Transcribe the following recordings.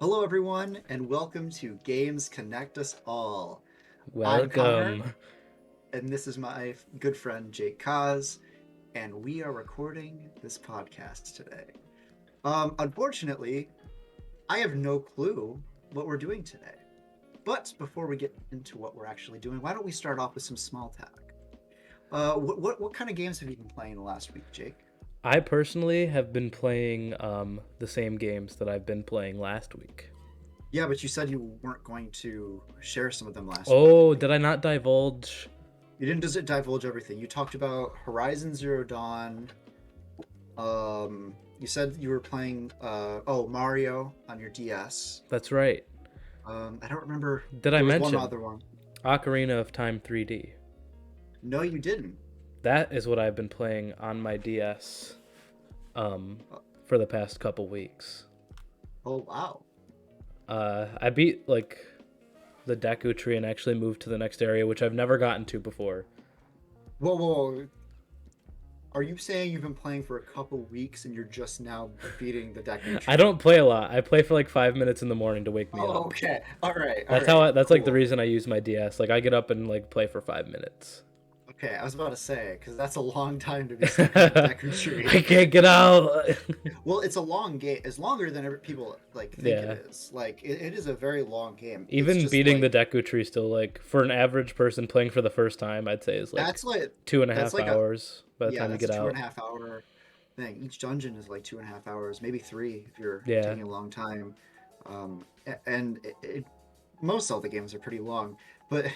Hello, everyone, and welcome to Games Connect Us All. I'm Connor, Welcome. and this is my good friend Jake Kaz, and we are recording this podcast today. Unfortunately, I have no clue what we're doing today. But before we get into what we're actually doing, why don't we start off with some small talk? What kind of games have you been playing the last week, Jake? I personally have been playing the same games that I've been playing last week. Yeah, but you said you weren't going to share some of them last week. Oh, did I not divulge? You didn't just divulge everything. You talked about Horizon Zero Dawn. You said you were playing Mario on your DS. That's right. I don't remember. Did I There was one mention other one. Ocarina of Time 3D? No, you didn't. That is what I've been playing on my DS Uh, for the past couple weeks. Oh wow. I beat the Deku Tree and actually moved to the next area, which I've never gotten to before. Whoa, whoa, whoa. Are you saying you've been playing for a couple weeks and you're just now beating the Deku I Tree? don't play a lot. I play for like 5 minutes in the morning to wake me Oh, up. okay. All right. All That's right. that's like the Cool. reason I use my DS. Like I get up and play for 5 minutes. Okay, I was about to say because that's a long time to be stuck in the Deku Tree. I can't get out. Well, it's a long game. It's longer than people think it Yeah. is. It is a very long game. It's Even just beating the Deku Tree still for an average person playing for the first time, I'd say is that's like two and a that's half like a hours by the yeah, time you that's a get two and out. a half hour thing. Each dungeon is like 2.5 hours, maybe three if you're Yeah. taking a long time. And most Zelda games are pretty long, but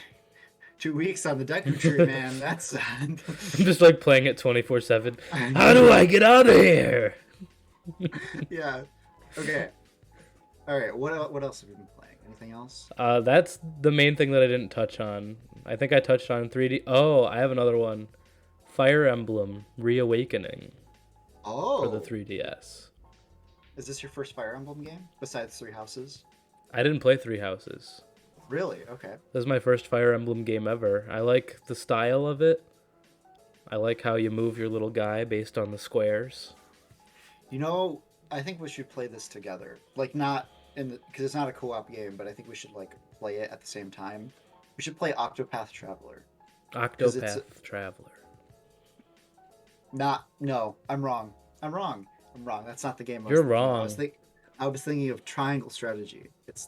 2 weeks on the Deku Tree, man, that's I'm just playing it 24/7. How do yeah, I get out of here? yeah. Okay, all right. What else have you been playing? Anything else? That's the main thing that I didn't touch on. I think I touched on 3D. Oh, I have another one. Fire Emblem Reawakening for the Oh, 3DS. is this your first Fire Emblem game besides Three Houses? I didn't play Three Houses. Really? Okay. This is my first Fire Emblem game ever. I like the style of it. I like how you move your little guy based on the squares. You know, I think we should play this together. Like not in the because it's not a co-op game, but I think we should like play it at the same time. We should play Octopath Traveler because it's Octopath Traveler. not. No, I'm wrong. I'm wrong. I'm wrong. That's not the game I was You're thinking of. wrong. I was thinking of Triangle Strategy. It's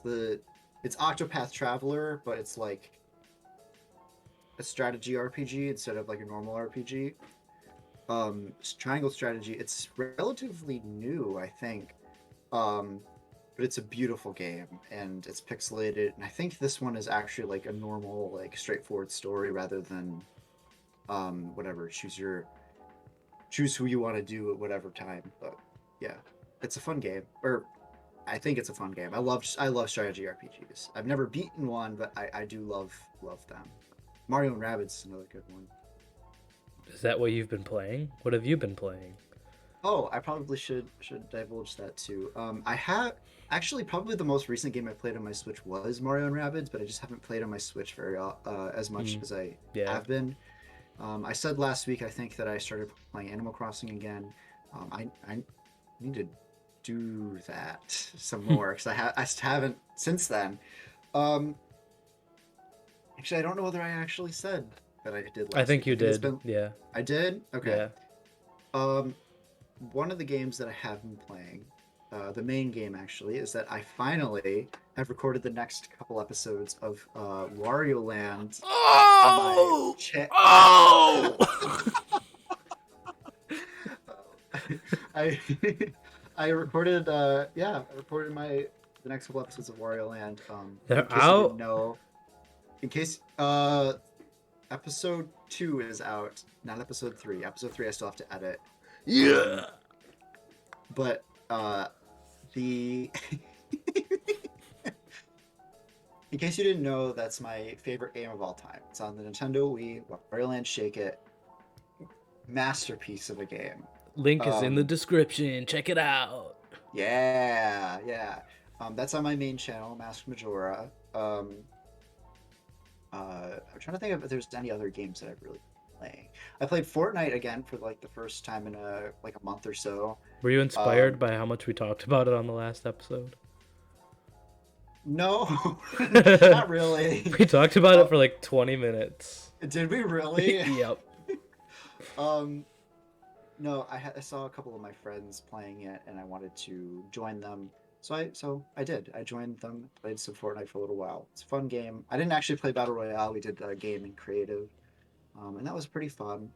Octopath Traveler, but it's like a strategy RPG instead of like a normal RPG. Triangle Strategy. It's relatively new, I think. Um, but it's a beautiful game and it's pixelated. And I think this one is actually like a normal, like straightforward story rather than whatever. Choose who you want to do at whatever time. But yeah, it's a fun game. Or I think it's a fun game. I love strategy RPGs. I've never beaten one, but I do love them. Mario and Rabbids is another good one. Is that what you've been playing? What have you been playing? Oh, I probably should divulge that too. I have actually probably the most recent game I played on my Switch was Mario and Rabbids, but I just haven't played on my Switch as much Mm, as I yeah. have been. I said last week I think that I started playing Animal Crossing again. I need to do that some more because I just haven't since then. Um, Actually, I don't know whether I actually said that I did I last think week. I you think it's did. been Yeah. I did. Okay. Yeah. Um, one of the games that I have been playing, the main game actually, is that I finally have recorded the next couple episodes of Wario Land on my Oh! chat. Oh! I I recorded I recorded my the next couple episodes of Wario Land. In They're case you didn't out? know, in case episode 2 is out, not episode 3. Episode 3 I still have to edit. Um, Yeah. but the in case you didn't know, that's my favorite game of all time. It's on the Nintendo Wii, Wario Land Shake It, masterpiece of a game. Link is in the Um, description. Check it out. yeah. That's on my main channel, Mask Majora. I'm trying to think if there's any other games that I've really been playing. I played Fortnite again for like the first time in a month or so. Were you Um, inspired by how much we talked about it on the last episode? No, not really. We talked about it Uh, for like 20 minutes. did we really? Yep. Um, no, I saw a couple of my friends playing it, and I wanted to join them. So I did. I joined them, played some Fortnite for a little while. It's a fun game. I didn't actually play Battle Royale. We did a game in creative, and that was pretty fun.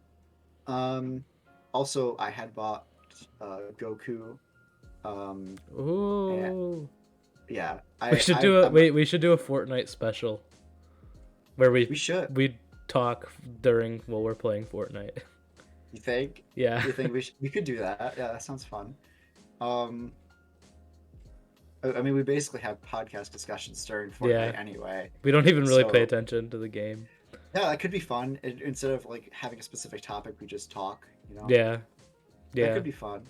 Um, Also, I had bought Goku. And Ooh. yeah, We should I do a I'm wait. We should do a Fortnite special where we should. we talk during while we're playing Fortnite. You think? Yeah. You think we could do that? Yeah, that sounds fun. Um, I mean, we basically have podcast discussions during Yeah. Fortnite anyway, We don't even really pay so attention to the game. yeah, that could be fun. Instead of like having a specific topic, we just talk. Yeah. That Yeah. could be fun.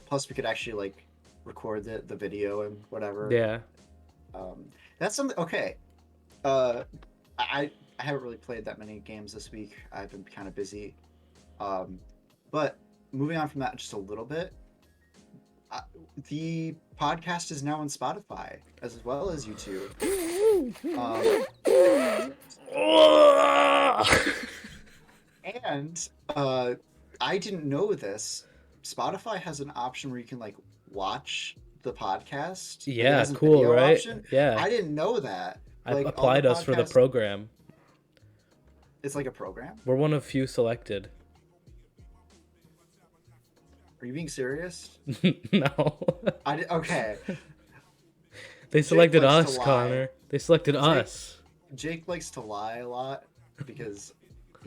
Plus, we could actually like record the video and whatever. Yeah. That's something. Okay. Uh, I haven't really played that many games this week. I've been kind of busy. Um, but moving on from that just a little bit, uh, the podcast is now on Spotify as well as YouTube. Um, and I didn't know this. Spotify has an option where you can like watch the podcast. Like, it Yeah, has a cool, video right? option. Yeah. I didn't know that. I Like all the applied us for the podcasts, program. it's like a program. We're one of few selected. Are you being serious? No. Okay. They selected likes to us, lie. Connor. They selected us. Jake likes to lie a lot because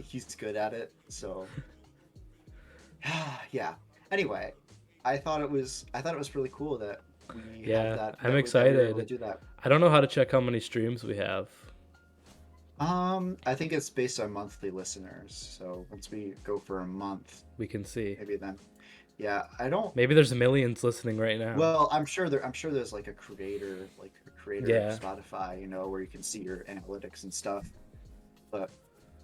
he's good at it. So yeah. Anyway, I thought it was really cool that we Yeah, had that. I'm that we were able to excited. do that. I don't know how to check how many streams we have. I think it's based on monthly listeners. So once we go for a month, We can see. maybe then. Yeah, I don't. Maybe there's millions listening right now. Well, I'm sure there's like a creator Yeah. of Spotify, where you can see your analytics and stuff. But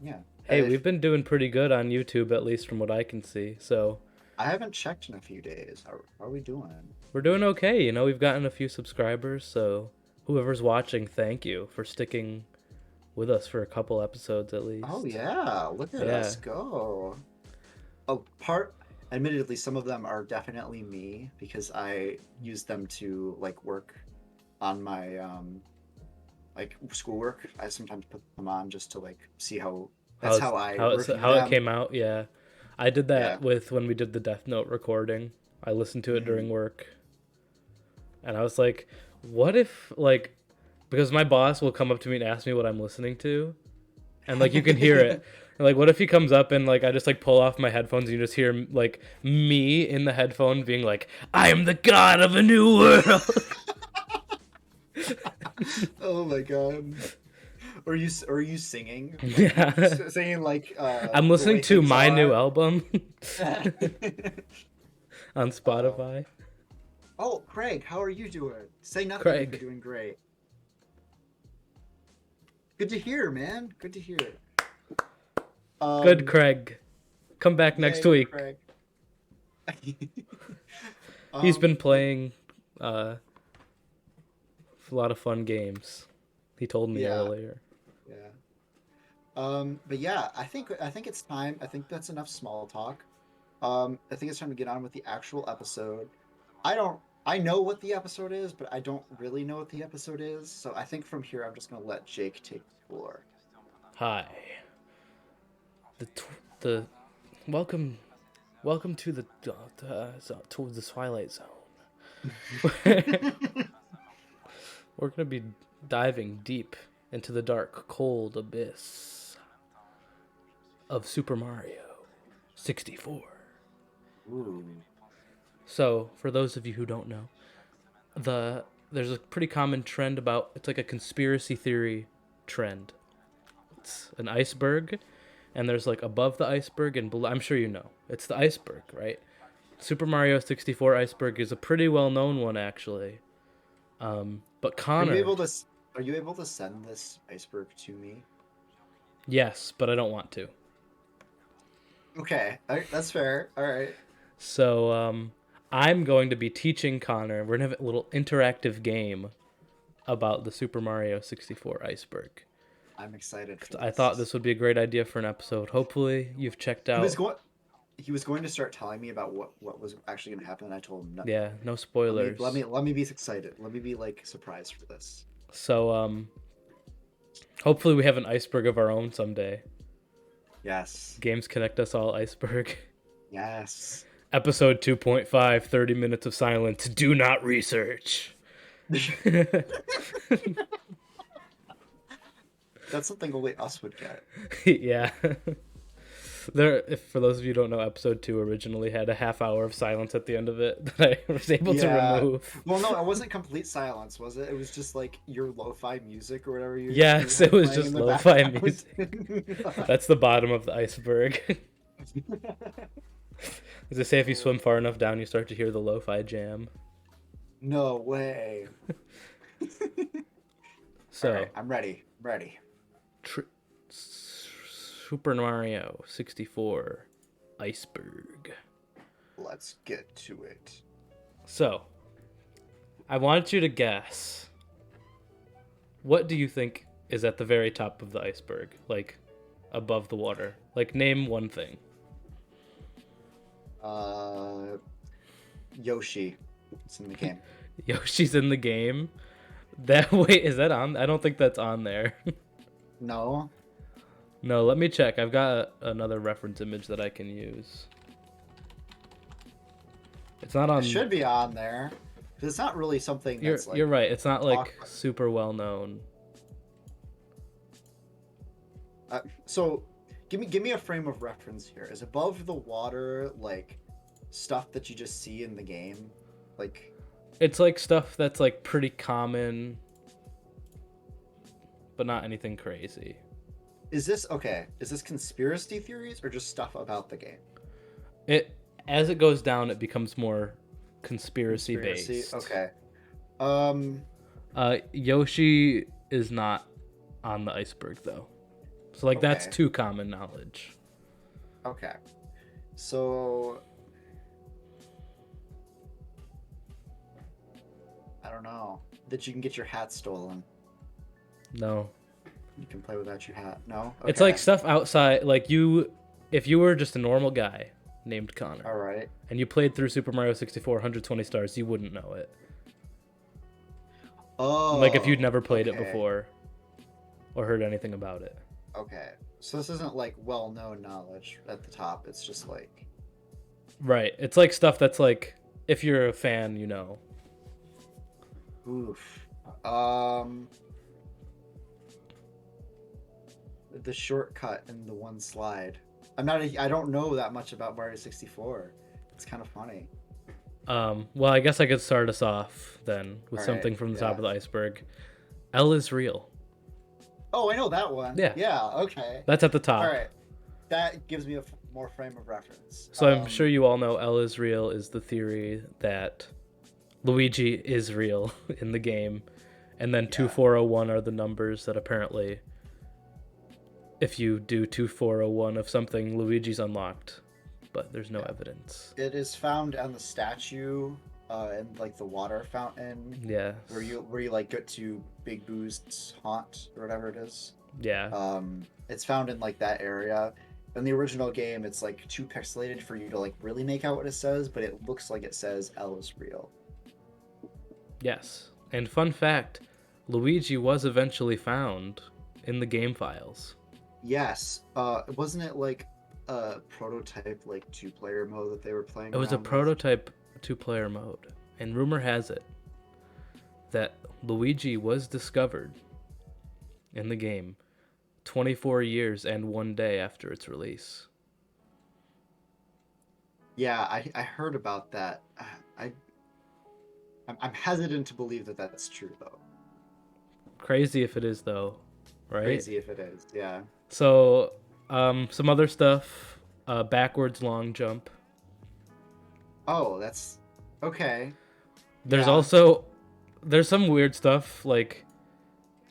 yeah, Hey, if- we've been doing pretty good on YouTube, at least from what I can see. So I haven't checked in a few days. How are we doing? we're doing okay. We've gotten a few subscribers. So whoever's watching, thank you for sticking with us for a couple episodes at least. Oh yeah, look at us go. Admittedly, some of them are definitely me because I use them to like work on my like schoolwork. I sometimes put them on just to like see how I work with how it them. came out. Yeah, I did that Yeah. with when we did the Death Note recording. I listened to it during Mm-hmm. work, and I was like, "What if like," because my boss will come up to me and ask me what I'm listening to, and like you can hear it. And, like, what if he comes up and like I just like pull off my headphones and you just hear like me in the headphone being like, "I am the god of a new world." Oh my god. Or you singing? Yeah. Singing like I'm The listening Way to Things my new Are? album on Spotify. Oh, Craig, how are you doing? Say nothing. Craig. You're doing great. Good to hear, man. Good to hear. Good, Craig. Come back next yay, week. Craig. He's been playing a lot of fun games. He told me Yeah. earlier. Yeah. But yeah, I think it's time. I think that's enough small talk. I think it's time to get on with the actual episode. I know what the episode is, but I don't really know what the episode is. So I think from here I'm just gonna let Jake take the floor. Hi. The welcome to the Twilight Zone. We're gonna be diving deep into the dark, cold abyss of Super Mario 64. Ooh. So, for those of you who don't know, there's a pretty common trend about, it's like a conspiracy theory trend. It's an iceberg, and there's like above the iceberg and below, I'm sure you know. It's the iceberg, right? Super Mario 64 iceberg is a pretty well-known one, actually. But Connor... Are you able to send this iceberg to me? Yes, but I don't want to. Okay, that's fair. All right. So, I'm going to be teaching Connor. We're going to have a little interactive game about the Super Mario 64 Iceberg. I'm excited for I thought this. this would be a great idea for an episode. Hopefully, you've checked He was out. going. He was going to start telling me about what was actually going to happen, and I told him no. Yeah, no Let me let spoilers. me let me be excited. Let me be like surprised for this. So, hopefully, we have an iceberg of our own someday. Yes. Games connect us all, Iceberg. Yes. Episode 2.5, 30 minutes of silence. Do not research. That's something only us would get. Yeah. For those of you who don't know, episode 2 originally had a half hour of silence at the end of it that I was able to remove. Well, no, it wasn't complete silence, was it? It was just like your lo-fi music or whatever you. Yes, you it was playing just in the lo-fi background. music. That's the bottom of the iceberg. As they say, if you swim far enough down, you start to hear the lo-fi jam. No way. So, All right, I'm ready. Ready. Super Mario 64 Iceberg. Let's get to it. So, I want you to guess. What do you think is at the very top of the iceberg? Like, above the water? Like, name one thing. Yoshi. It's in the game. Yoshi's in the game? Wait, is that on? I don't think that's on there. No. No, let me check. I've got another reference image that I can use. It's not on. It should be on there. 'Cause it's not really something that's You're right. It's not like about. super well known. So, give me a frame of reference here. Is above the water like stuff that you just see in the game? Like, It's like stuff that's like pretty common, but not anything crazy. is this okay? Is this conspiracy theories or just stuff about the game? As it goes down, it becomes more conspiracy based. Okay. Yoshi is not on the iceberg though, so like that's Okay. too common knowledge. Okay. So, I don't know. That you can get your hat stolen. No, You can play without your hat. No? it's Okay. like stuff outside. Like if you were just a normal guy named Connor, All right. and you played through Super Mario 64 120 stars, you wouldn't know it. Oh. Like if you'd never played it okay. before or heard anything about it. Okay. So this isn't like well-known knowledge at the top. It's just like Right. It's like stuff that's like, if you're a fan, you know. oof. The shortcut in the one slide. I don't know that much about Mario 64. It's kind of funny. Well, I guess I could start us off then with All something right, from the yeah. top of the iceberg. L is real. Oh, I know that one. Yeah. Yeah, okay. That's at the top. All right. That gives me a more frame of reference. So I'm sure you all know L is real is the theory that Luigi is real in the game. And then 2, 4, 0, 1 are the numbers that apparently, if you do 2, 4, 0, 1 of something, Luigi's unlocked. But there's no evidence. It is found on the statue and like the water fountain Yeah. where you like get to Big Boo's haunt or whatever it is. Yeah. It's found in like that area. In the original game, it's like too pixelated for you to like really make out what it says, but it looks like it says L is real. Yes. And fun fact, Luigi was eventually found in the game files. Yes. Wasn't it like a prototype like 2-player mode that they were playing? It was a around with? prototype 2-player mode. And rumor has it that Luigi was discovered in the game 24 years and 1 day after its release. Yeah, I heard about that. I'm hesitant to believe that that's true though. Crazy if it is though, right? Crazy if it is, yeah. So, some other stuff, backwards long jump. Oh, that's okay. There's Yeah. there's some weird stuff like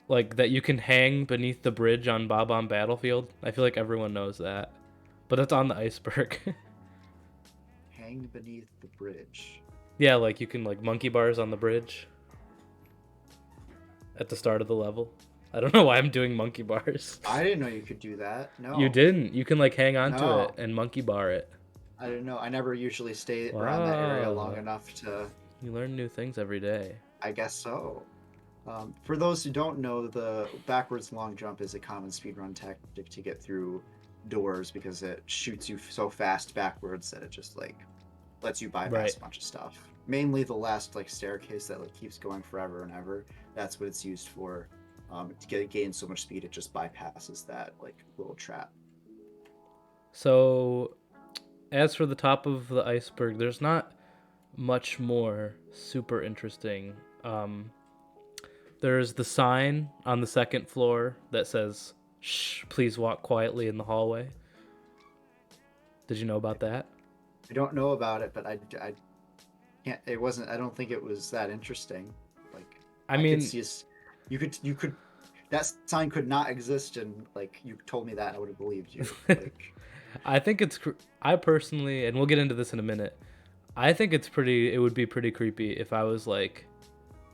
that you can hang beneath the bridge on Bob-omb Battlefield. I feel like everyone knows that. But that's on the iceberg. Hang beneath the bridge. Yeah, like you can like monkey bars on the bridge. at the start of the level. I don't know why I'm doing monkey bars. I didn't know you could do that. You No. didn't. You can like hang on to it No. and monkey bar it. I didn't know. I never usually stay around that area long Wow. enough to. You learn new things every day. I guess so. For those who don't know, the backwards long jump is a common speedrun tactic to get through doors because it shoots you so fast backwards that it just like lets you bypass Right. a bunch of stuff. Mainly the last like staircase that like keeps going forever and ever. That's what it's used for. To gain so much speed, it just bypasses that like little trap. So, as for the top of the iceberg, there's not much more super interesting. There's the sign on the second floor that says, "Shh, please walk quietly in the hallway." Did you know about that? I don't know about it, but I can't. It wasn't. I don't think it was that interesting. Like I I mean, could see. You could. That sign could not exist, and like you told me that, I would have believed you. Like I think I personally, and we'll get into this in a minute. I think it would be pretty creepy if I was like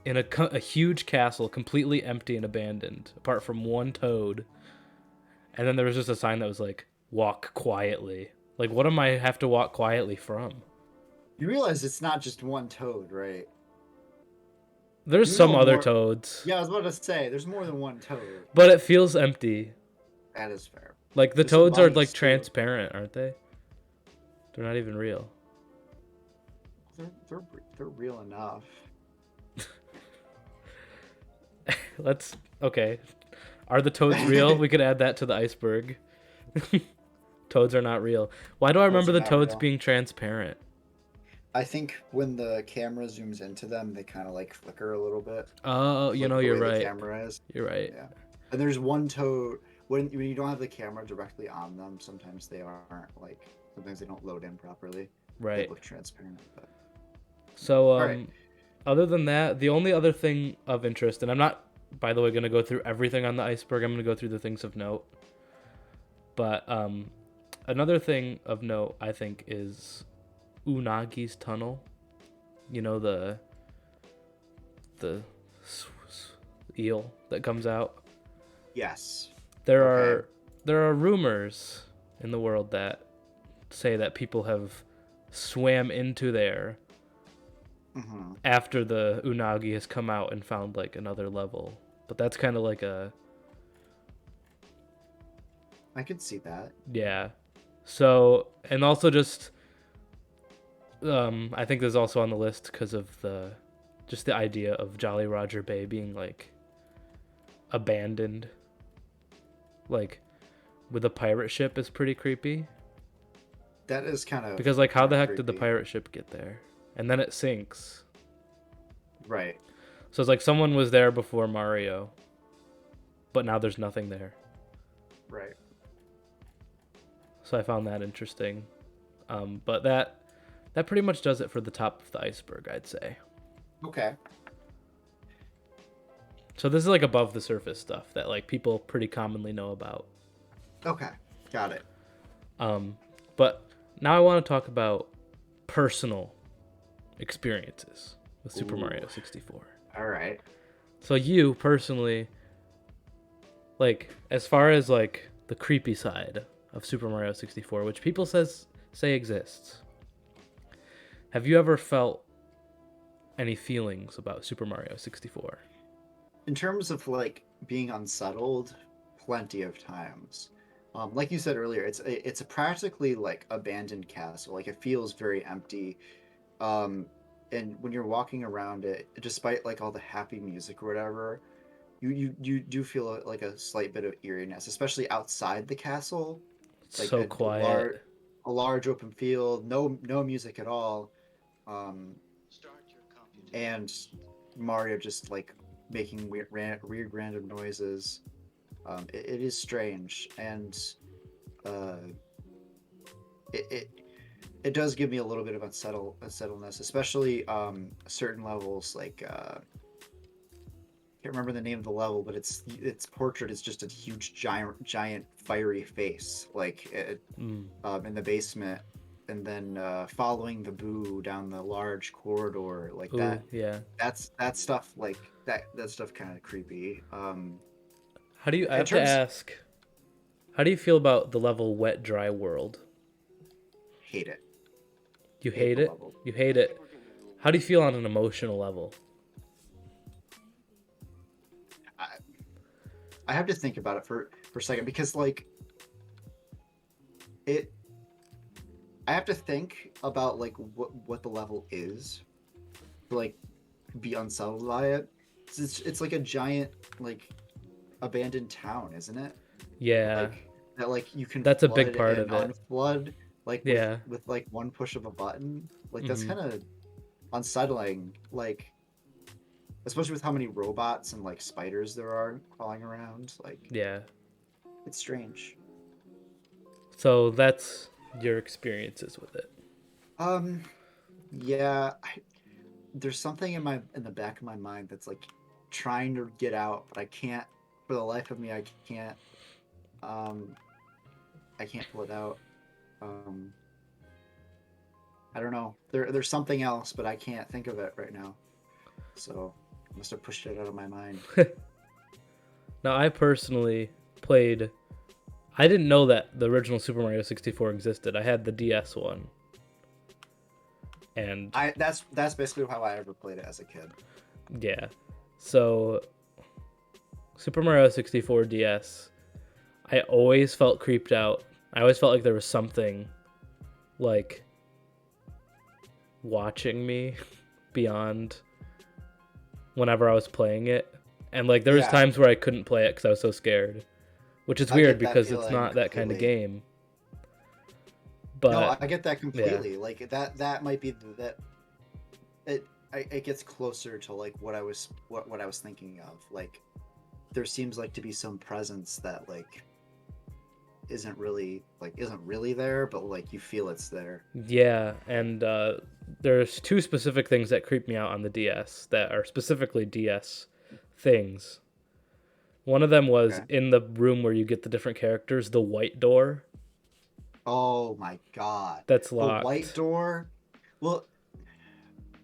in a huge castle, completely empty and abandoned, apart from one toad, and then there was just a sign that was like, "Walk quietly." Like, what am I have to walk quietly from? you realize it's not just one toad, right? There's You some know other more. toads, Yeah, I was about to say there's more than one toad. but it feels empty. That is fair. Like the There's some toads are like bunnies too. transparent, aren't they? They're not even real. They're real enough. Let's okay. Are the toads real? We could add that to the iceberg. Toads are not real. Why do I Toads remember are the not toads real. being transparent? I think when the camera zooms into them, they kind of like flicker a little bit. Oh, Like the you're way the right. camera is. You're right. Yeah. And there's one toad when you don't have the camera directly on them, sometimes they aren't like sometimes they don't load in properly. They Right. look transparent. But So, all right. other than that, the only other thing of interest, and I'm not, by the way, going to go through everything on the iceberg. I'm going to go through the things of note. But another thing of note, I think, is Unagi's tunnel. You know the eel that comes out. Yes. There Okay. are rumors in the world that say that people have swam into there Mm-hmm. after the Unagi has come out and found like another level. But that's kind of like a I could see that. yeah. So and also just I think there's also on the list because of the idea of Jolly Roger Bay being like abandoned, like with a pirate ship is pretty creepy. That is Because like how kind the of heck did the creepy. pirate ship get there? And then it sinks. Right. So it's like someone was there before Mario, but now there's nothing there. Right. So I found that interesting. But that pretty much does it for the top of the iceberg, I'd say. Okay. So this is like above the surface stuff that like people pretty commonly know about. Okay. Got it. But now I want to talk about personal experiences with Super Ooh. Mario 64. All right. So you personally, like as far as like the creepy side of Super Mario 64, which people say exists, have you ever felt any feelings about Super Mario 64? In terms of like being unsettled, plenty of times. Like you said earlier, it's a practically like abandoned castle. Like it feels very empty. Um, and when you're walking around it, despite like all the happy music or whatever, you do feel like a slight bit of eeriness, especially outside the castle. It's Like so quiet. a large open field, no music at all. Um, and Mario just like making weird random noises. It is strange, and uh, it it does give me a little bit of unsettledness, especially certain levels. Like can't remember the name of the level, but its portrait is just a huge giant fiery face, like Mm. in the basement. and then following the boo down the large corridor like Ooh, that. yeah. That stuff like that stuff kind of creepy. How do you? I In have to terms, ask. How do you feel about the level Wet Dry World? hate it. You Hate hate the it. level. You hate it. How do you feel on an emotional level? I, I have to think about it for a second because like it. I have to think about like what the level is to like be unsettled by it. It's like a giant like abandoned town, isn't it? Yeah, Like that like you can that's a big flood part and of it. unflood like Yeah. with like one push of a button. Like that's Hmm. kind of unsettling. Like especially with how many robots and like spiders there are crawling around. Like Yeah. it's strange. So that's your experiences with it. Um, yeah, there's something in the back of my mind that's like trying to get out, but I can't. For the life of me, I can't. Um, I can't pull it out. Um, I don't know. There's something else, but I can't think of it right now. So I must have pushed it out of my mind. Now, I personally played. I didn't know that the original Super Mario 64 existed. I had the DS one, and I that's basically how I ever played it as a kid. yeah. So Super Mario 64 DS, I always felt creeped out. I always felt like there was something like watching me beyond whenever I was playing it. And like there was Yeah, times where I couldn't play it because I was so scared, which is I weird get that because it's feeling not that kind of completely. game. No, But I get that yeah, completely. Like that might be that it gets closer to like what I was thinking of. Like there seems like to be some presence that like isn't really there, but like you feel it's there. yeah, and there's two specific things that creep me out on the DS that are specifically DS things. One of them was Okay. in the room where you get the different characters, the white door Oh my god. that's The white locked. door. Well,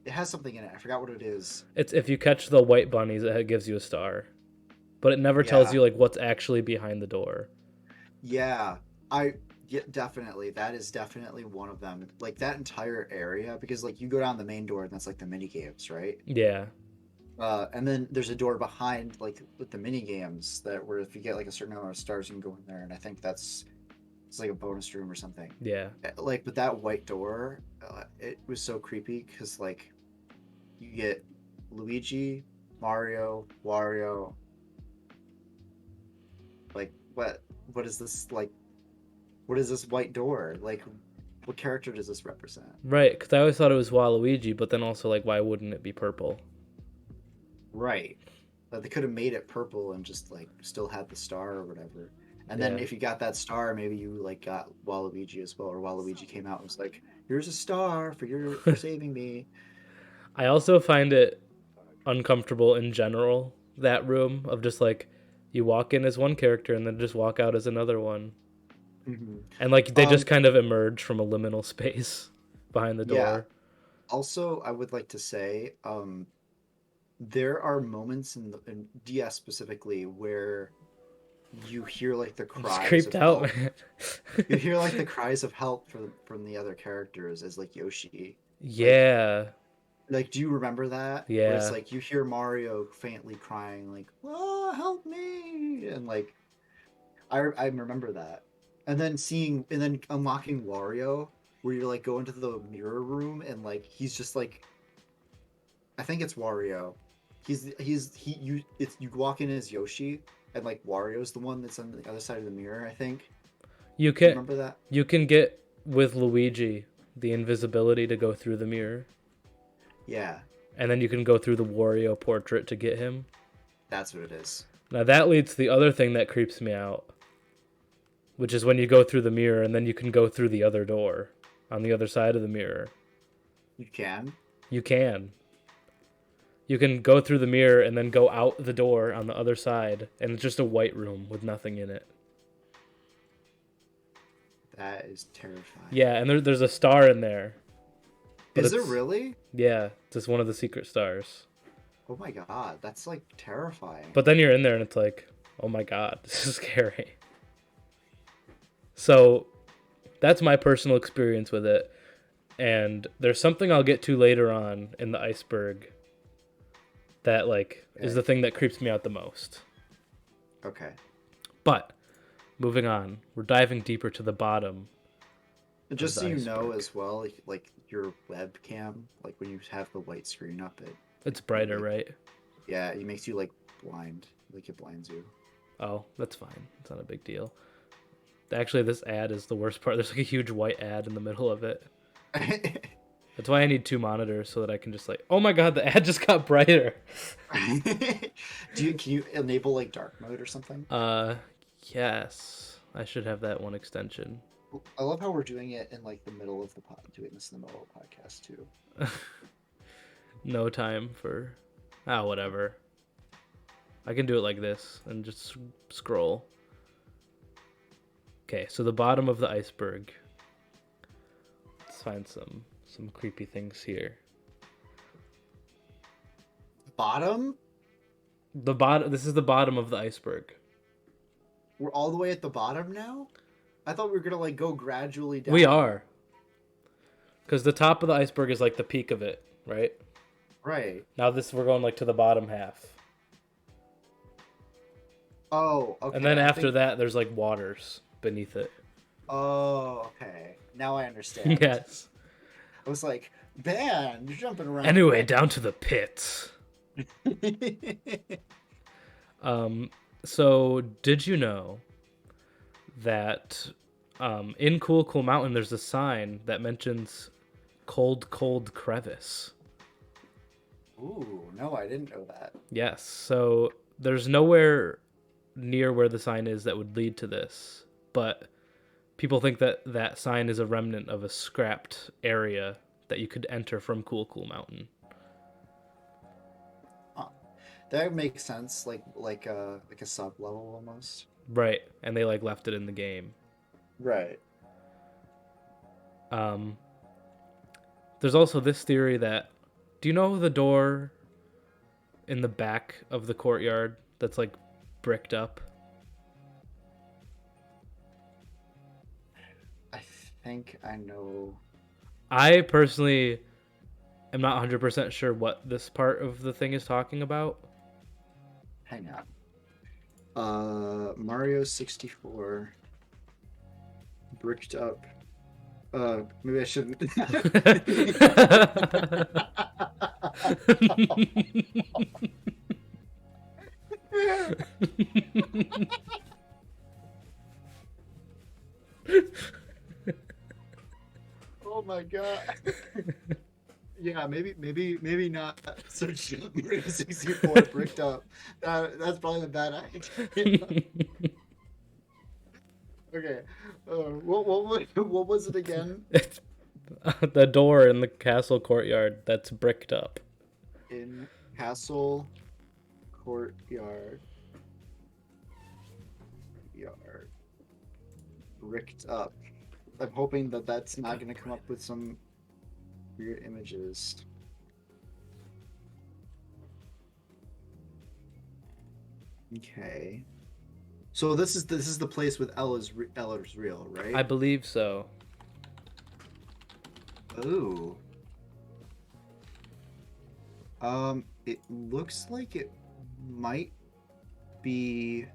it has something in it. I forgot what it is. It's if you catch the white bunnies, it gives you a star, but it never tells Yeah. you like what's actually behind the door. Yeah. I yeah, definitely. That is definitely one of them. Like that entire area because like you go down the main door and that's like the mini games, right? Yeah, And then there's a door behind, like with the mini games, that where if you get like a certain amount of stars, you can go in there, and I think that's it's like a bonus room or something. yeah. Like, but that white door, it was so creepy because like you get Luigi, Mario, Wario. Like, what is this like? What is this white door? Like, what character does this represent? Right, because I always thought it was Waluigi, but then also like, why wouldn't it be purple? Right. They could have made it purple and just like still had the star or whatever. And then Yeah. if you got that star, maybe you like got Waluigi as well, or Waluigi came out and was like, "Here's a star for saving me." I also find it uncomfortable in general, that room of just like you walk in as one character and then just walk out as another one. Hmm. And like they just kind of emerge from a liminal space behind the Yeah. door. Also, I would like to say, there are moments in DS specifically where you hear like the I'm just cries creeped of out, help. man. You hear like the cries of help from the other characters as like Yoshi. Like Yeah. Like, do you remember that? Where it's Yeah. like you hear Mario faintly crying, like, "Oh, help me!" And like, I remember that. And then unlocking Wario, where you're like go into the mirror room and like he's just like, I think it's Wario. You walk in as Yoshi, and like Wario's the one that's on the other side of the mirror. I think. You Do you can remember that? you can get with Luigi the invisibility to go through the mirror. Yeah, And then you can go through the Wario portrait to get him. that's what it is. Now that leads to the other thing that creeps me out, which is when you go through the mirror and then you can go through the other door on the other side of the mirror. You can. You can. You can go through the mirror and then go out the door on the other side, and it's just a white room with nothing in it. That is terrifying. Yeah, and there's a star in there. But Is there it's really? yeah, it's just one of the secret stars. Oh my god, that's like terrifying. But then you're in there and it's like, oh my god, this is scary. So that's my personal experience with it. And there's something I'll get to later on in the iceberg that like is the thing that creeps me out the most. Okay. But moving on, we're diving deeper to the bottom. Just so you know iceberg. as well, like your webcam, like when you have the white screen up, It's brighter, like, right? yeah, it makes you like blind, like it blinds you. Oh, that's fine. It's not a big deal. Actually, this ad is the worst part. There's like a huge white ad in the middle of it. That's why I need two monitors so that I can just like, oh my god, the ad just got brighter. Can you enable like dark mode or something? Yes. I should have that one extension. I love how we're doing it in like the middle of the doing this in the middle of the podcast too. No time for whatever. I can do it like this and just scroll. Okay, so the bottom of the iceberg. Let's find some creepy things here. Bottom? The bottom. This is the bottom of the iceberg. We're all the way at the bottom now? I thought we were gonna like go gradually down. We are. Because the top of the iceberg is like the peak of it, right? Right. Now we're going like to the bottom half. Oh, okay. And then after that, there's like waters beneath it. Oh, okay. Now I understand. Yes. I was like, man, you're jumping around. Anyway, down to the pits. So did you know that in Cool Cool Mountain there's a sign that mentions cold crevice? Ooh, no, I didn't know that. Yes. So there's nowhere near where the sign is that would lead to this, but people think that that sign is a remnant of a scrapped area that you could enter from Cool Cool Mountain. That makes sense, like a sub level almost. Right, and they like left it in the game. Right. There's also this theory that, do you know the door in the back of the courtyard that's like bricked up? I think I know. I personally am not 100% sure what this part of the thing is talking about. Hang on. Mario 64 bricked up. Maybe I shouldn't. Oh my god. Yeah, maybe not search Mario 64 bricked up. That's probably a bad idea. Okay. What was it again? It's the door in the castle courtyard that's bricked up. In castle courtyard. Bricked up. I'm hoping that that's not going to come up with some weird images. Okay. So this is the place with Ella's real, right? I believe so. Ooh. It looks like it might be.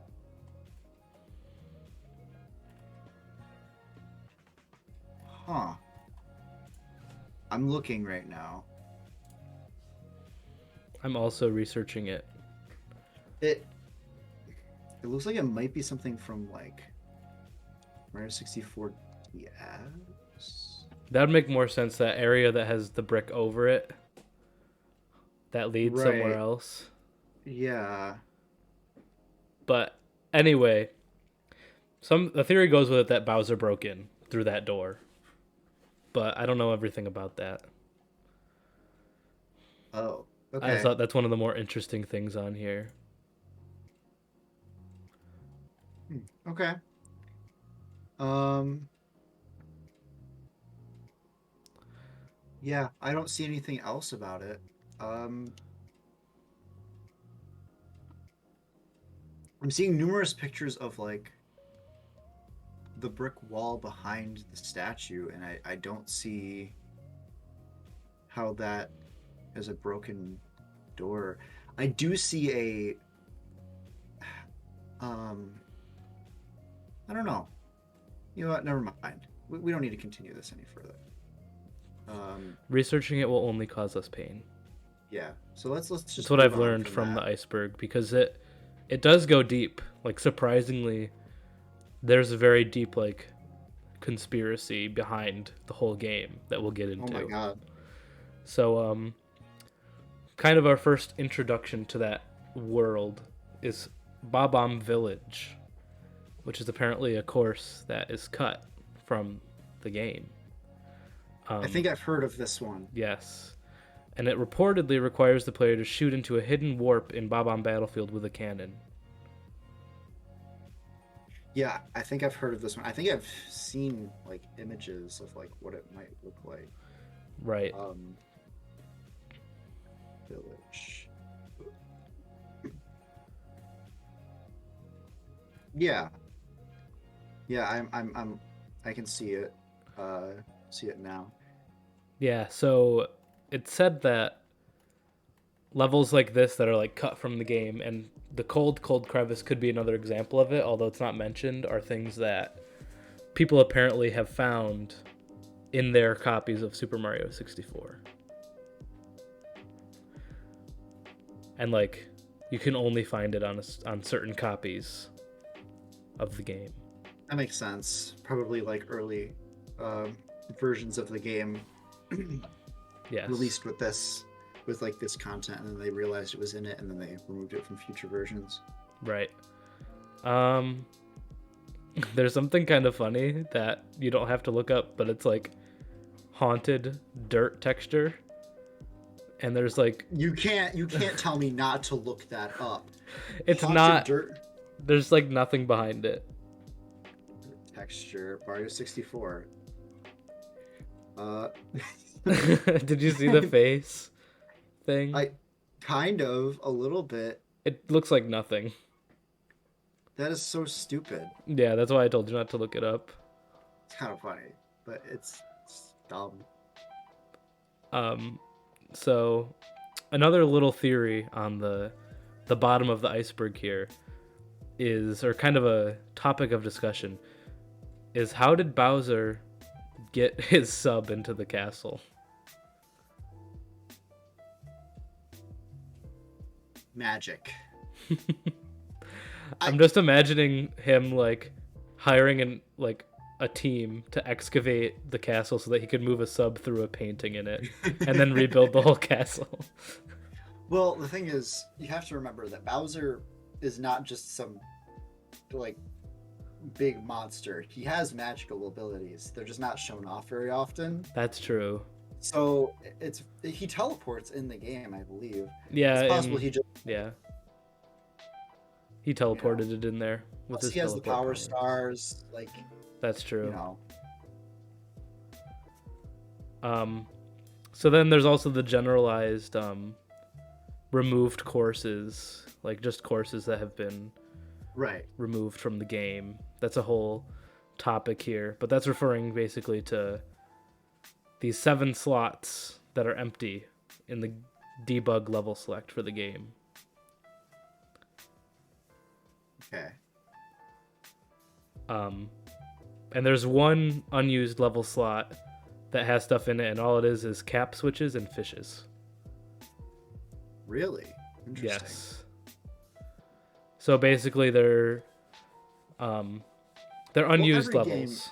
Huh. I'm looking right now. I'm also researching it. It looks like it might be something from like Mario 64 DS. That would make more sense. That area that has the brick over it that leads somewhere Right. else. Yeah. But anyway, the theory goes with it that Bowser broke in through that door. But I don't know everything about that. Oh. Okay. I thought that's one of the more interesting things on here. Okay. Um Yeah, I don't see anything else about it. Um, I'm seeing numerous pictures of like the brick wall behind the statue, and I don't see how that is a broken door. I do see a um I don't know. You know what? Never mind. We don't need to continue this any further. Um, Researching it will only cause us pain. yeah. So let's That's just what move I've on learned from from the that. Iceberg, because it does go deep. Like, surprisingly, there's a very deep like conspiracy behind the whole game that we'll get Oh my into. god. So kind of our first introduction to that world is Babam Village, which is apparently a course that is cut from the game. I think I've heard of this one. Yes. And it reportedly requires the player to shoot into a hidden warp in Babam Battlefield with a cannon. Yeah, I think I've heard of this one. I think I've seen like images of like what it might look like. Right. Um, village. Yeah, yeah. I can see it. See it now. Yeah, so it said that levels like this that are like cut from the game, and the cold crevice could be another example of it, although it's not mentioned, are things that people apparently have found in their copies of Super Mario 64. And like you can only find it on certain copies of the game. That makes sense. Probably like early versions of the game Yes. released with like this content, and then they realized it was in it, and then they removed it from future versions. Right. Um there's something kind of funny that you don't have to look up, but it's like haunted dirt texture. And there's like You can't tell me not to look that up. it's Haunted not dirt there's like nothing behind it. texture Mario 64. Uh, Did you see the face thing? I kind of a little bit. It looks like nothing. That is so stupid. Yeah, that's why I told you not to look it up. It's kind of funny, but it's dumb. So another little theory on the bottom of the iceberg here is, or kind of a topic of discussion, is how did Bowser get his sub into the castle? Magic. I'm just imagining him like hiring a team to excavate the castle so that he could move a sub through a painting in it and then rebuild the whole castle. Well, the thing is, you have to remember that Bowser is not just some like big monster. He has magical abilities. They're just not shown off very often. That's true. So he teleports in the game, I believe. Yeah, It's possible he just yeah. He teleported it in there with his he has the teleport power power. stars, like That's true. you know. So then there's also the generalized removed courses, like just courses that have been Right. removed from the game. That's a whole topic here, but that's referring basically to these 7 slots that are empty in the debug level select for the game. Okay. And there's one unused level slot that has stuff in it, and all it is cap switches and fishes. Really? Interesting. Yes. So basically, they're unused every levels.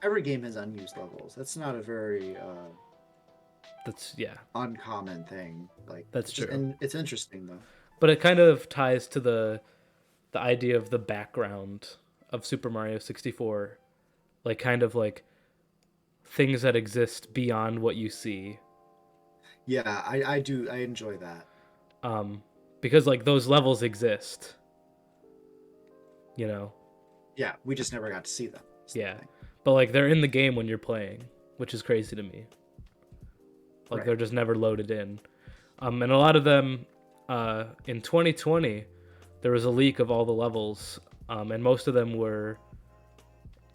Every game has unused levels. That's not a very That's uncommon thing. Like That's true. And it's interesting though. But it kind of ties to the idea of the background of Super Mario 64, like kind of like things that exist beyond what you see. Yeah, I enjoy that. Because like those levels exist. You know. Yeah, we just never got to see them. Yeah. But like they're in the game when you're playing, which is crazy to me. Like Right. they're just never loaded in. And a lot of them, in 2020, there was a leak of all the levels, and most of them were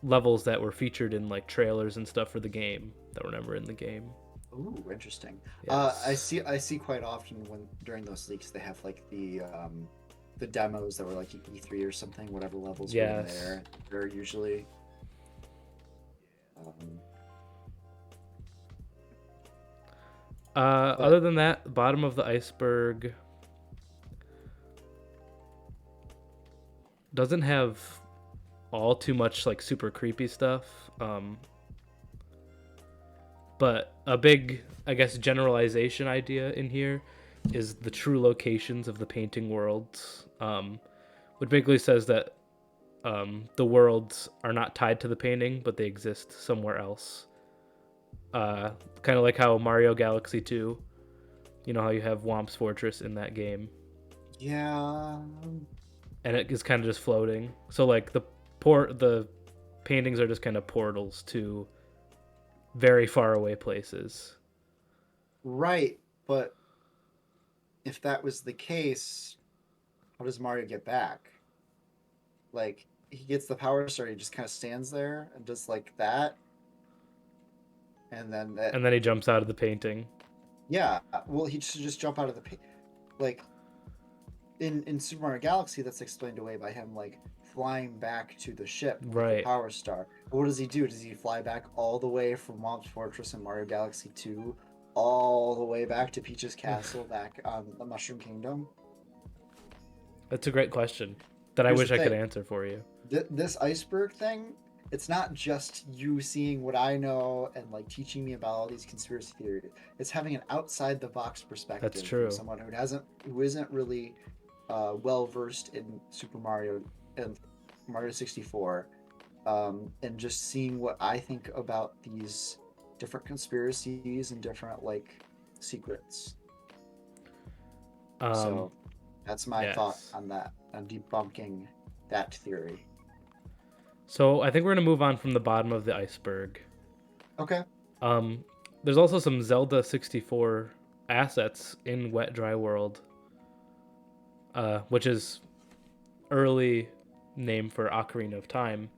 levels that were featured in like trailers and stuff for the game that were never in the game. Ooh, interesting. Yes. I see quite often when during those leaks they have like the demos that were like E3 or something, whatever levels were in Yes. there. They're usually um, but Other than that, bottom of the iceberg doesn't have all too much like super creepy stuff. But a big, I guess, generalization idea in here is the true locations of the painting worlds, which basically says that the worlds are not tied to the painting, but they exist somewhere else. Kind of like how Mario Galaxy 2, you know how you have Womp's Fortress in that game, yeah, and it is kind of just floating. So like the paintings are just kind of portals to very far away places. right. But if that was the case, how does Mario get back? Like he gets the power star, he just kind of stands there and does like that, and then that And then he jumps out of the painting. yeah. Well, he should just jump out of like in Super Mario Galaxy. That's explained away by him like flying back to the ship with the Right. power star. But what does he do? Does he fly back all the way from Womp's Fortress in Mario Galaxy 2 all the way back to Peach's castle back on the Mushroom Kingdom? That's a great question that I Here's the wish I could thing. answer for you. This iceberg thing, it's not just you seeing what I know and like teaching me about all these conspiracy theories. It's having an outside the box That's perspective from true. someone who isn't really well versed in Super Mario and Mario 64, and just seeing what I think about these different conspiracies and different like secrets. Um, So that's my thought yes. on that, on debunking that theory. So I think we're gonna move on from the bottom of the iceberg. Okay. Um, there's also some Zelda 64 assets in Wet Dry World, which is early name for Ocarina of Time,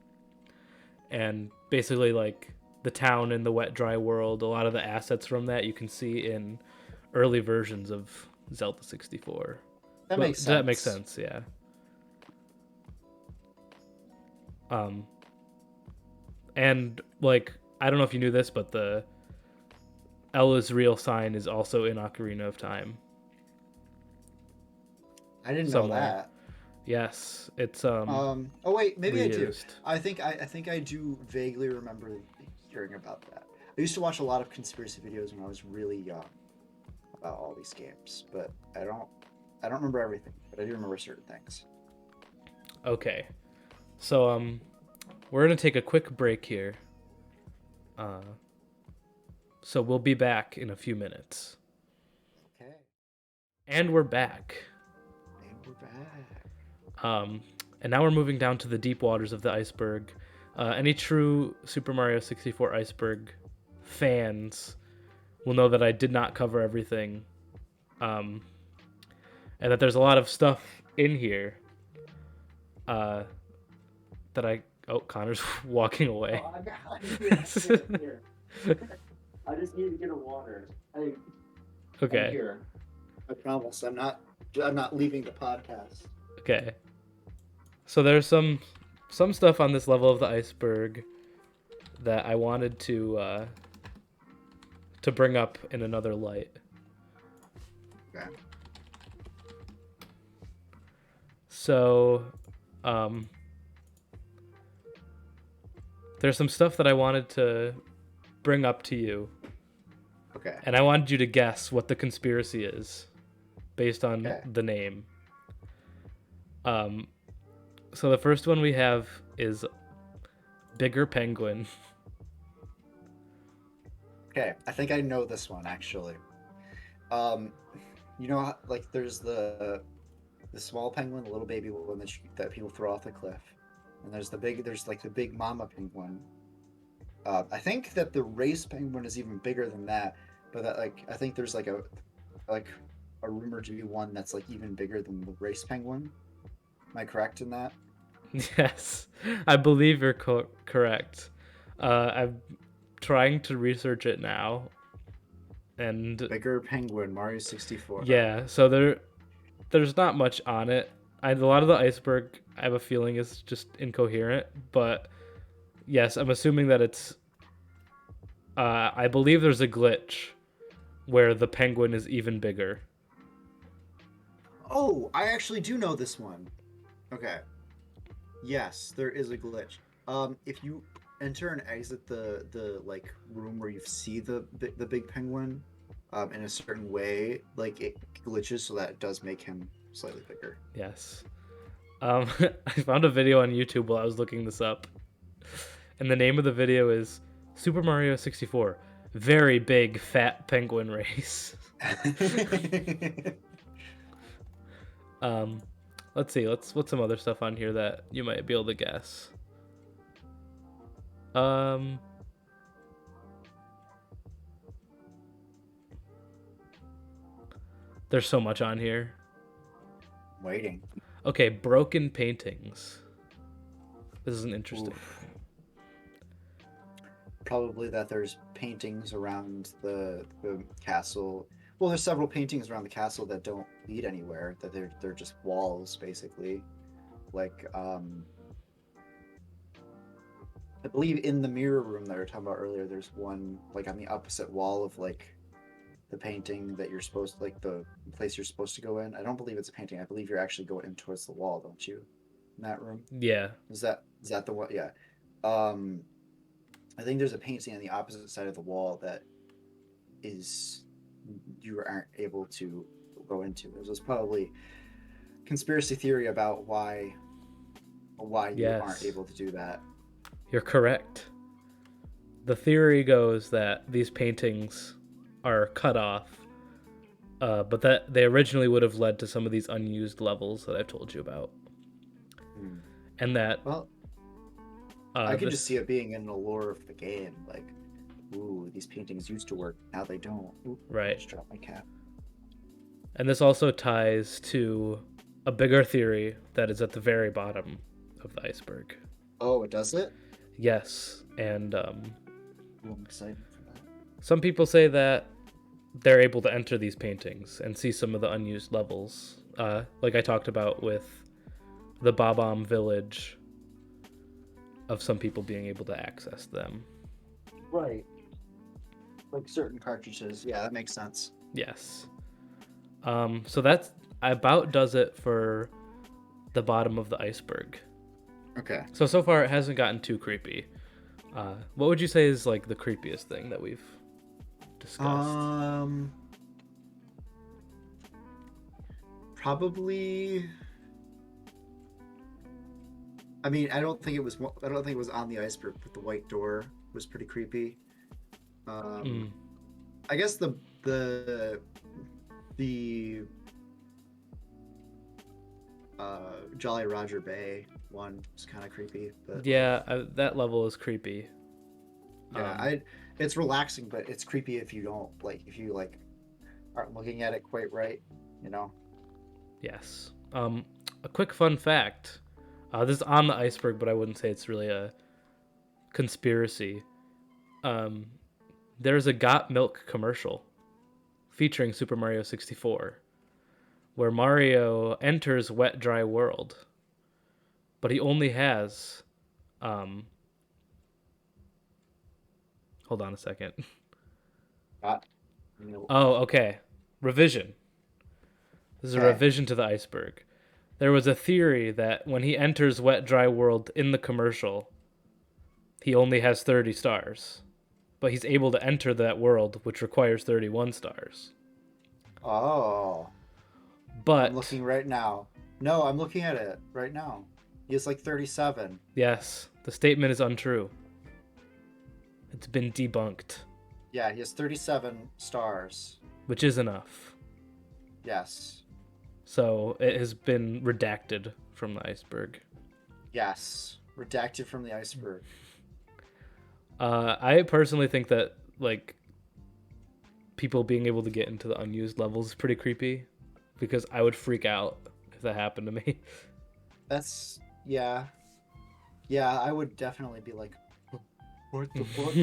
and basically like the town in the Wet Dry World. A lot of the assets from that you can see in early versions of Zelda 64. That Well, makes does that make sense. sense? Yeah. Um, and like I don't know if you knew this, but the Ella's real sign is also in Ocarina of Time I didn't know somewhere. that. Yes, it's Oh wait, maybe I do. reused. I think I do vaguely remember hearing about that. I used to watch a lot of conspiracy videos when I was really young about all these games, but I don't remember everything, but I do remember certain things. Okay, so we're gonna take a quick break here. Uh, so we'll be back in a few minutes, Okay. and we're back. And we're back. Um, and now we're moving down to the deep waters of the iceberg. Any true Super Mario 64 iceberg fans will know that I did not cover everything, um, and that there's a lot of stuff in here uh, that I. Oh, Connor's walking away. Oh, I'm here. I just need to get a water. I'm Okay. here. I promise. I'm not leaving the podcast. Okay. So there's some stuff on this level of the iceberg that I wanted to bring up in another light. Okay. So, um, there's some stuff that I wanted to bring up to you, Okay. and I wanted you to guess what the conspiracy is based on Okay. the name. Um, so the first one we have is Bigger Penguin. Okay. I think I know this one actually. Um, you know, like there's the small penguin, the little baby one that people throw off the cliff, and there's like the big mama penguin. I think that the race penguin is even bigger than that, but that like I think there's like a rumor to be one that's like even bigger than the race penguin. Am I correct in that? Yes, I believe you're correct. I'm trying to research it now, and Bigger penguin, Mario 64. yeah, so there's not much on it. A lot of the iceberg, I have a feeling, is just incoherent. But yes, I'm assuming that it's. I believe there's a glitch where the penguin is even bigger. Oh, I actually do know this one. Okay. Yes, there is a glitch. If you enter and exit the like room where you see the big penguin, in a certain way, like it glitches so that it does make him slightly bigger. Yes. I found a video on YouTube while I was looking this up, and the name of the video is Super Mario 64 Very Big Fat Penguin Race. um, let's see. Let's put some other stuff on here that you might be able to guess. Um, there's so much on here. Waiting. Okay, broken paintings. This is an interesting. Oof. Probably that there's paintings around the castle. Well, there's several paintings around the castle that don't lead anywhere. That they're just walls, basically. Like I believe in the mirror room that we were talking about earlier, there's one like on the opposite wall of like the painting that you're supposed like the place you're supposed to go in. I don't believe it's a painting. I believe you're actually going in towards the wall, don't you? In that room. Yeah. Is that the one? Yeah. Um, I think there's a painting on the opposite side of the wall that is you aren't able to go into. This was probably conspiracy theory about why you aren't Yes. able to do that. You're correct. The theory goes that these paintings are cut off, but that they originally would have led to some of these unused levels that I've told you about, Hmm. and that Well, I could just see it being in the lore of the game, like, ooh, these paintings used to work, now they don't. Ooh, right. I just dropped my cap. And this also ties to a bigger theory that is at the very bottom of the iceberg. Oh, it does it? Yes, and Ooh, I'm excited for that. some people say that they're able to enter these paintings and see some of the unused levels, like I talked about with the Babam village, of some people being able to access them. Right. Like certain cartridges. Yeah, that makes sense. Yes. So that's about does it for the bottom of the iceberg. Okay. So far it hasn't gotten too creepy. What would you say is like the creepiest thing that we've discussed? Probably. I mean, I don't think it was. I don't think it was on the iceberg, but the white door was pretty creepy. Mm. I guess the Jolly Roger Bay one was kind of creepy, but Yeah, that level is creepy. yeah, it's relaxing, but it's creepy if you don't like if you like aren't looking at it quite right, you know. Yes. A quick fun fact. This is on the iceberg, but I wouldn't say it's really a conspiracy. There's a Got Milk commercial featuring Super Mario 64 where Mario enters Wet Dry World, but he only has hold on a second. Got milk. Oh, okay. Revision. This is a Okay. revision to the iceberg. There was a theory that when he enters Wet Dry World in the commercial, he only has 30 stars. But he's able to enter that world, which requires 31 stars. Oh, But I'm looking right now. No, I'm looking at it right now. He has like 37. yes, the statement is untrue. It's been debunked, Yeah, he has 37 stars. which is enough. Yes. So it has been redacted from the iceberg. Yes. Redacted from the iceberg. I personally think that, like, people being able to get into the unused levels is pretty creepy, because I would freak out if that happened to me. That's yeah. Yeah, I would definitely be like, what the fuck?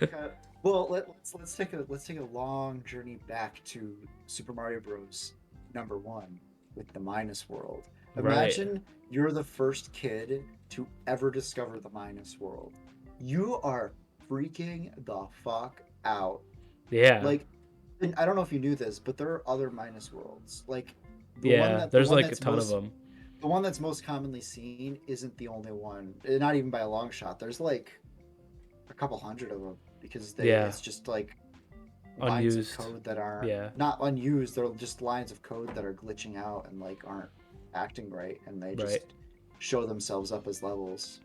Okay. Well, let's take a long journey back to Super Mario Bros. Number one with the Minus World. Right. Imagine you're the first kid to ever discover the Minus World. You are freaking the fuck out. Yeah. Like, and I don't know if you knew this, but there are other Minus Worlds. Like, Yeah. the There's one like a that's ton of most them. the one that's most commonly seen isn't the only one. Not even by a long shot. There's like a couple hundred of them because Yeah. it's just like lines of Unused. code that aren't Yeah. not unused. They're just lines of code that are glitching out and like aren't acting right, and they Right. just show themselves up as levels.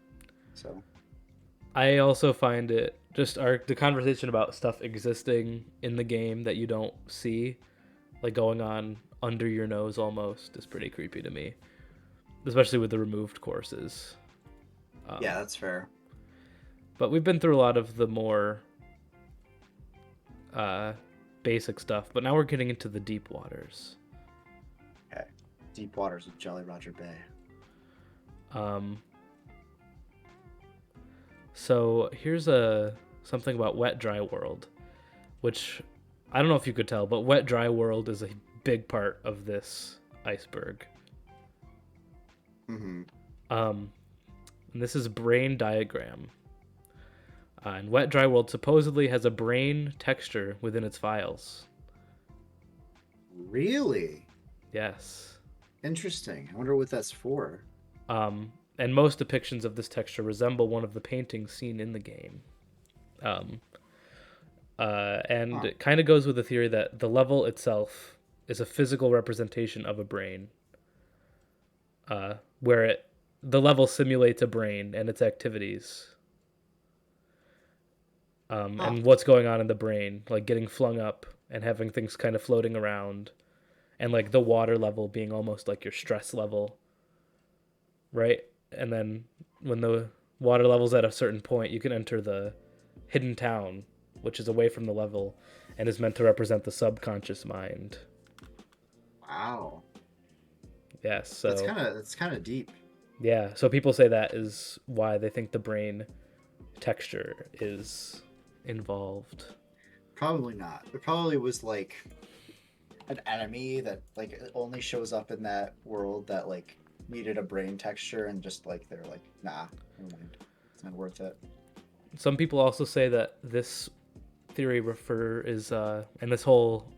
So I also find it just the conversation about stuff existing in the game that you don't see, like going on under your nose almost, is pretty creepy to me, especially with the removed courses. yeah, that's fair. But we've been through a lot of the more uh, basic stuff, but now we're getting into the deep waters. Okay, deep waters of Jolly Roger Bay. Um, so here's something about Wet Dry World, which I don't know if you could tell, but Wet Dry World is a big part of this iceberg. Mm-hmm. And this is brain diagram. And Wet Dry World supposedly has a brain texture within its files. Really Yes. interesting. I wonder what that's for. And most depictions of this texture resemble one of the paintings seen in the game. And it kind of goes with the theory that the level itself is a physical representation of a brain, where the level simulates a brain and its activities, and what's going on in the brain, like getting flung up and having things kind of floating around, and like the water level being almost like your stress level, right? And then when the water level's at a certain point, you can enter the hidden town, which is away from the level and is meant to represent the subconscious mind. Wow, Yes, so that's kind of deep. yeah, so people say that is why they think the brain texture is involved. Probably not. It probably was like an enemy that like it only shows up in that world that like needed a brain texture, and just like they're like, nah, never mind. It's not worth it. Some people also say that this theory and this whole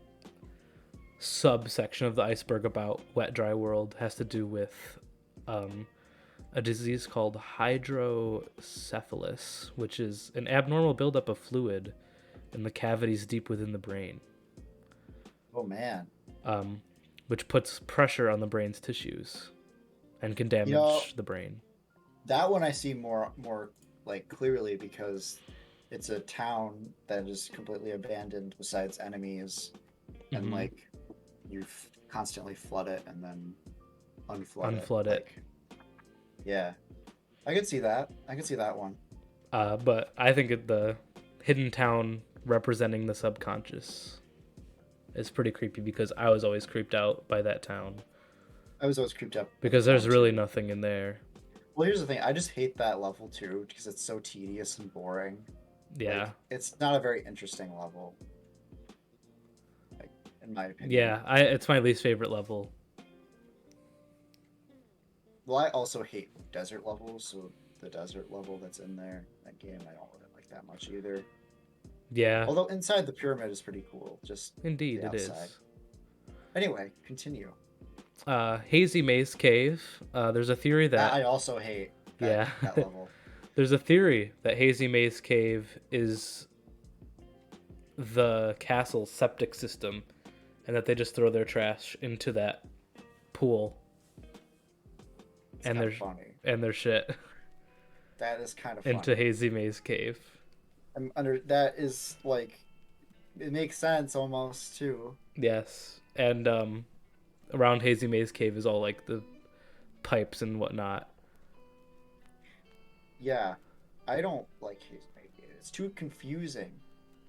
subsection of the iceberg about Wet Dry World has to do with a disease called hydrocephalus, which is an abnormal buildup of fluid in the cavities deep within the brain, Oh man. which puts pressure on the brain's tissues and can damage the brain. That one I see more like clearly because it's a town that is completely abandoned besides enemies, and like you constantly flood it and then unflood it. Like, yeah, I could see that. I could see that one. But I think the hidden town representing the subconscious is pretty creepy, because I was always creeped out by that town. I was always creeped up Because there's really nothing in there. Well, here's the thing. I just hate that level too because it's so tedious and boring. Yeah. Like, it's not a very interesting level. Like, in my opinion. Yeah, it's my least favorite level. Well, I also hate desert levels, so the desert level that's in there, that game, I don't really like that much either. Yeah. Although inside the pyramid is pretty cool. Just Indeed, the it outside. is. Anyway, continue. Hazy Maze Cave. There's a theory that I also hate that level. There's a theory that Hazy Maze Cave is the castle's septic system, and that they just throw their trash into that pool. It's funny. And their shit. That is kind of funny. Into Hazy Maze Cave. That is like, it makes sense almost too. Yes, and around Hazy Maze Cave is all like the pipes and whatnot. Yeah, I don't like Hazy Maze Cave. It's too confusing.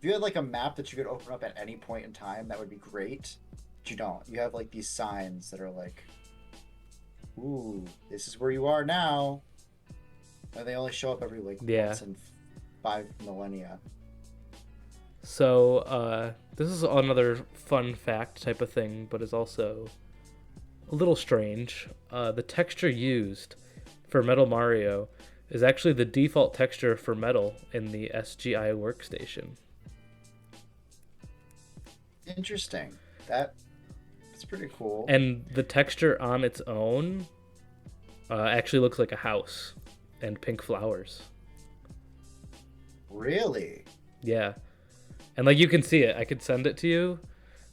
If you had like a map that you could open up at any point in time, that would be great. But you don't. You have like these signs that are like, "Ooh, this is where you are now." And they only show up every like Yeah. once in 5 millennia. So this is another fun fact type of thing, but is also a little strange. The texture used for Metal Mario is actually the default texture for Metal in the SGI workstation. Interesting. That's pretty cool. And the texture on its own actually looks like a house and pink flowers. Really? Yeah. And like you can see it. I could send it to you,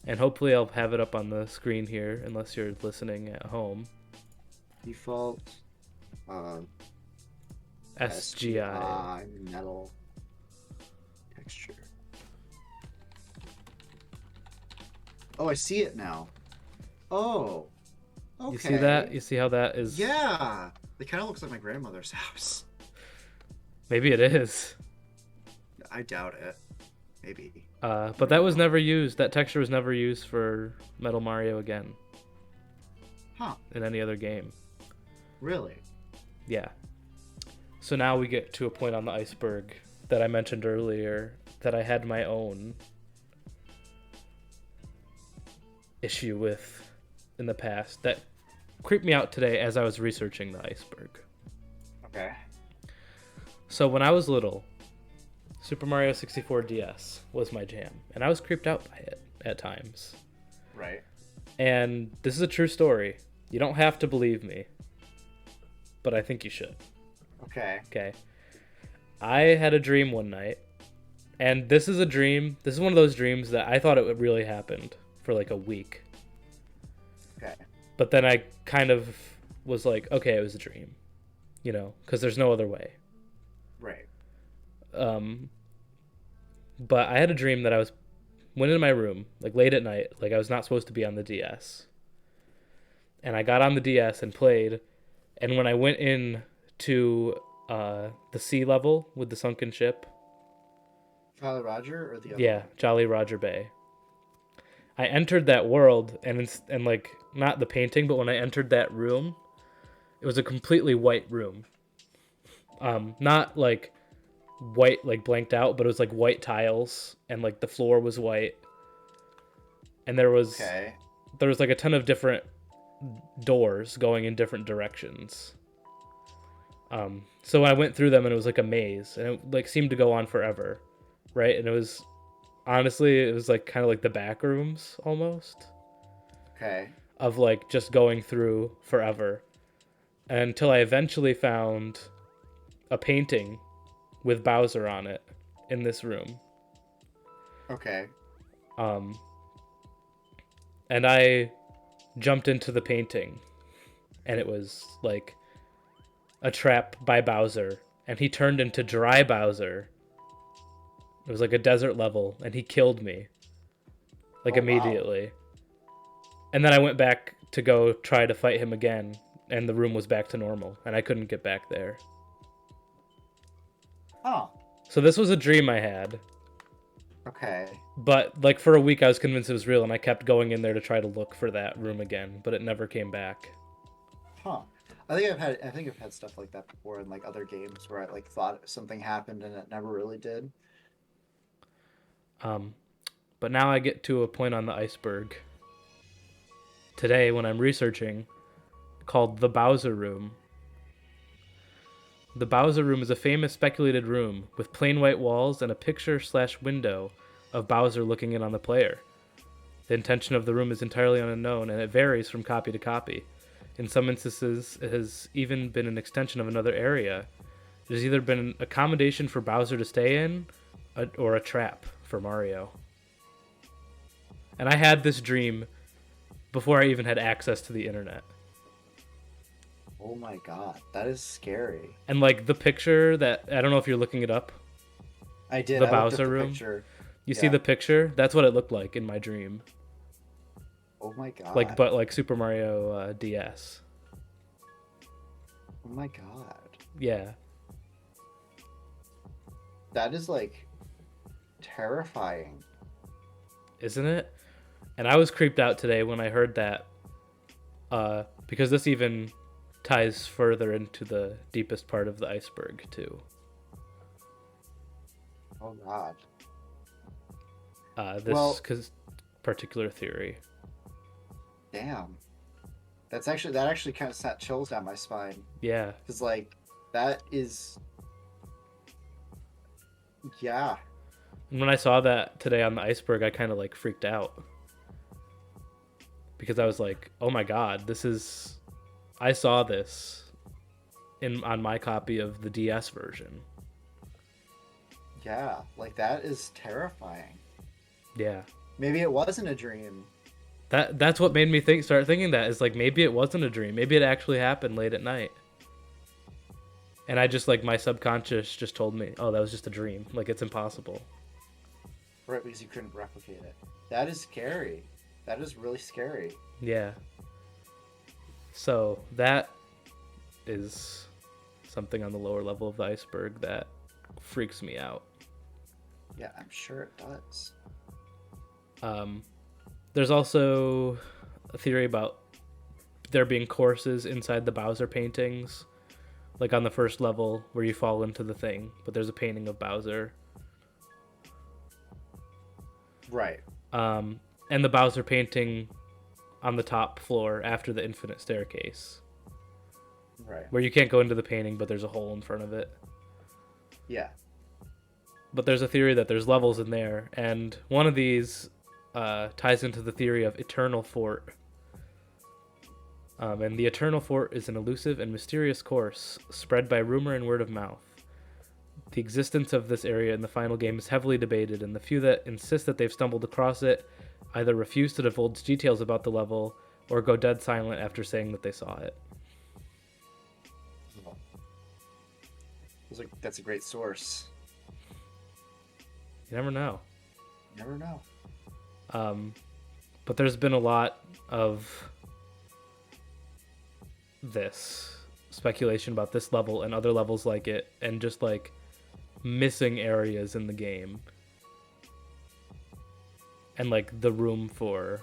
and hopefully I'll have it up on the screen here unless you're listening at home. Default SGI. metal texture. Oh, I see it now. Oh. Okay. You see that? You see how that is? Yeah. It kind of looks like my grandmother's house. Maybe it is. I doubt it. Maybe. But that was never used. That texture was never used for Metal Mario again. Huh. In any other game. Really? Yeah. So now we get to a point on the iceberg that I mentioned earlier that I had my own issue with in the past that creeped me out today as I was researching the iceberg. Okay. So when I was little, Super Mario 64 DS was my jam, and I was creeped out by it at times. Right. And this is a true story. You don't have to believe me, but I think you should. Okay. Okay. I had a dream one night, and this is a dream. This is one of those dreams that I thought it really happened for like a week. Okay. But then I kind of was like, okay, it was a dream, you know, because there's no other way. Right. But I had a dream that I went in my room, like late at night, like I was not supposed to be on the DS. And I got on the DS and played, and when I went in to the sea level with the sunken ship. Jolly Roger or the other Yeah, one? Jolly Roger Bay. I entered that world, and like, not the painting, but when I entered that room, it was a completely white room. Not like white, like blanked out, but it was like white tiles, and like the floor was white. And there was like a ton of different doors going in different directions. So I went through them, and it was like a maze, and it like seemed to go on forever, right? And it was like kind of like the back rooms almost. Okay. Of like just going through forever, until I eventually found a painting with Bowser on it in this room. Okay. And I jumped into the painting, and it was like a trap by Bowser, and he turned into Dry Bowser. It was like a desert level, and he killed me like immediately. Wow. And then I went back to go try to fight him again, and the room was back to normal, and I couldn't get back there. Oh. So this was a dream I had. Okay. But like for a week I was convinced it was real, and I kept going in there to try to look for that room again, but it never came back. Huh. I think I've had stuff like that before in like other games where I like thought something happened and it never really did. But now I get to a point on the iceberg today when I'm researching called the Bowser Room. The Bowser Room is a famous speculated room with plain white walls and a picture/window of Bowser looking in on the player. The intention of the room is entirely unknown, and it varies from copy to copy. In some instances, it has even been an extension of another area. It has either been an accommodation for Bowser to stay in, or a trap for Mario. And I had this dream before I even had access to the internet. Oh my god, that is scary. And like the picture that, I don't know if you're looking it up. I did. The Bowser room. Picture. You see the picture? That's what it looked like in my dream. Oh my god. Like Super Mario DS. Oh my god. Yeah. That is like terrifying. isn't it? And I was creeped out today when I heard that, because this even ties further into the deepest part of the iceberg too. Oh God. This Well, particular theory. damn. That actually kind of sent chills down my spine Yeah. because like that is yeah. And when I saw that today on the iceberg, I kind of like freaked out because I was like, "Oh my God, this is." I saw this in on my copy of the DS version. Yeah, like that is terrifying. Yeah. Maybe it wasn't a dream. That's what made me start thinking that is like maybe it wasn't a dream. Maybe it actually happened late at night. And I just like my subconscious just told me, "Oh, that was just a dream. Like it's impossible." Right, because you couldn't replicate it. That is scary. That is really scary. Yeah. So, that is something on the lower level of the iceberg that freaks me out. Yeah, I'm sure it does. Um, there's also a theory about there being courses inside the Bowser paintings, like on the first level where you fall into the thing, but there's a painting of Bowser. Right. Um, and the Bowser painting on the top floor after the infinite staircase, Right. where you can't go into the painting, but there's a hole in front of it. Yeah. But there's a theory that there's levels in there, and one of these ties into the theory of Eternal Fort. And the Eternal Fort is an elusive and mysterious course spread by rumor and word of mouth. The existence of this area in the final game is heavily debated, and the few that insist that they've stumbled across it either refuse to divulge details about the level or go dead silent after saying that they saw it. That's a great source. You never know. You never know. But there's been a lot of this speculation about this level and other levels like it, and just like missing areas in the game, and like the room for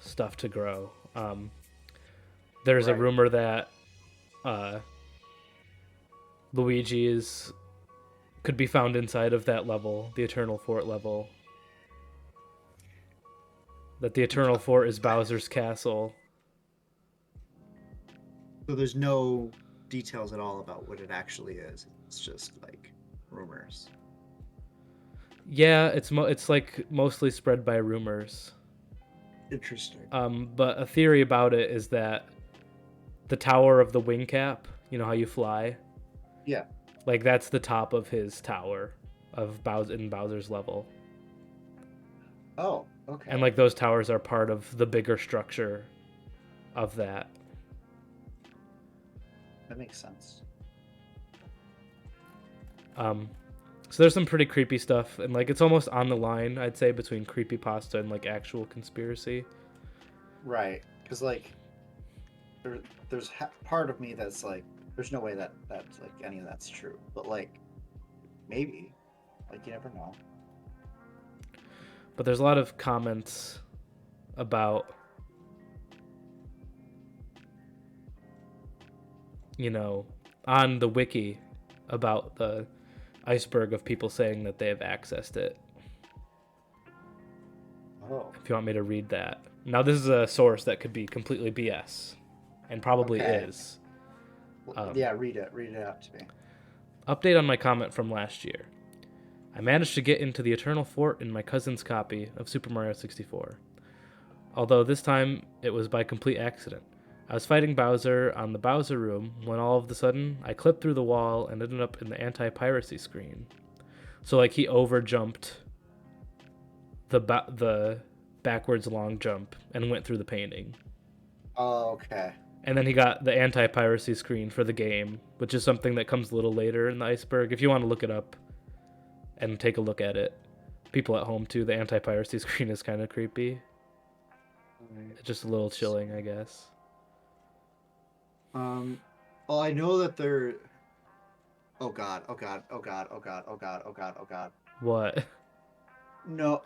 stuff to grow. There's a Right. rumor that Luigi could be found inside of that level, the Eternal Fort level. That the Eternal Fort is Bowser's castle. So there's no details at all about what it actually is. It's just like rumors. Yeah, it's like mostly spread by rumors. Interesting. But a theory about it is that the tower of the wing cap, you know how you fly? Yeah. Like that's the top of his tower of Bowser's level. Oh, okay. And like those towers are part of the bigger structure of that. That makes sense. So there's some pretty creepy stuff, and like it's almost on the line, I'd say, between creepypasta and like actual conspiracy. Right. Because like there's part of me that's like there's no way that's like any of that's true. But like maybe. Like you never know. But there's a lot of comments about, you know, on the wiki about the iceberg of people saying that they have accessed it. Oh. If you want me to read that. Now, this is a source that could be completely BS, and probably Okay. is. Yeah, read it. Read it out to me. Update on my comment from last year. I managed to get into the Eternal Fort in my cousin's copy of Super Mario 64. Although this time it was by complete accident. I was fighting Bowser on the Bowser room when all of a sudden I clipped through the wall and ended up in the anti-piracy screen. So like he overjumped the backwards long jump and went through the painting. Oh, okay. And then he got the anti-piracy screen for the game, which is something that comes a little later in the iceberg. If you want to look it up and take a look at it, people at home too, the anti-piracy screen is kind of creepy. It's just a little chilling, I guess. Well, I know that they're. Oh God! Oh God! Oh God! Oh God! Oh God! Oh God! Oh God! What? No,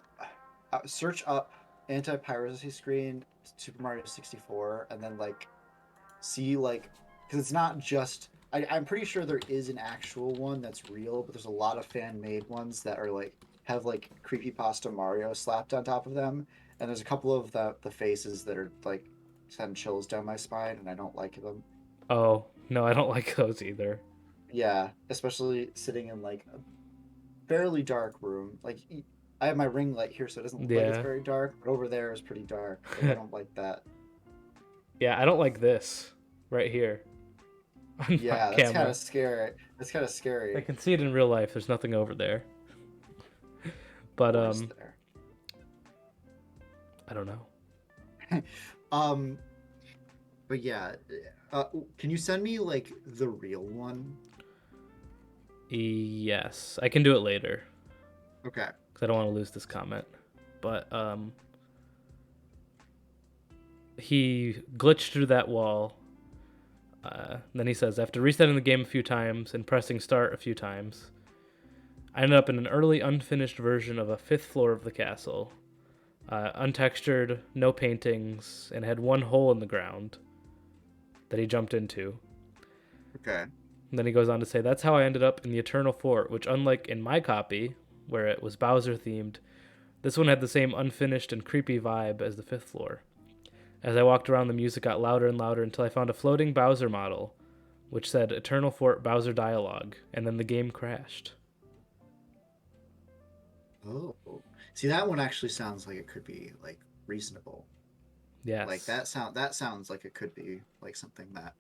search up anti-piracy screen Super Mario 64, and then like see like because it's not just. I'm pretty sure there is an actual one that's real, but there's a lot of fan-made ones that are like have like creepypasta Mario slapped on top of them, and there's a couple of the faces that are like send chills down my spine, and I don't like them. Oh, no, I don't like those either. Yeah, especially sitting in like a fairly dark room. Like I have my ring light here, so it doesn't look like it's Yeah. very dark, but over there is pretty dark. Like I don't like that. Yeah, I don't like this right here on my Yeah, that's kind camera. of scary. That's kind of I scary. can see it in real life. There's nothing over there. But Or is there? I don't know. um, but yeah, can you send me like the real one? Yes, I can do it later Okay. cuz I don't want to lose this comment. But he glitched through that wall. Then he says, after resetting the game a few times and pressing start a few times, I ended up in an early unfinished version of a fifth floor of the castle. Untextured, no paintings, and had one hole in the ground that he jumped into. Okay. And then he goes on to say, that's how I ended up in the Eternal Fort, which, unlike in my copy, where it was Bowser themed, this one had the same unfinished and creepy vibe as the fifth floor. As I walked around, the music got louder and louder until I found a floating Bowser model, which said Eternal Fort Bowser Dialogue, and then the game crashed. Oh, see, that one actually sounds like it could be like reasonable. Like Yes, that sounds like it could be like something that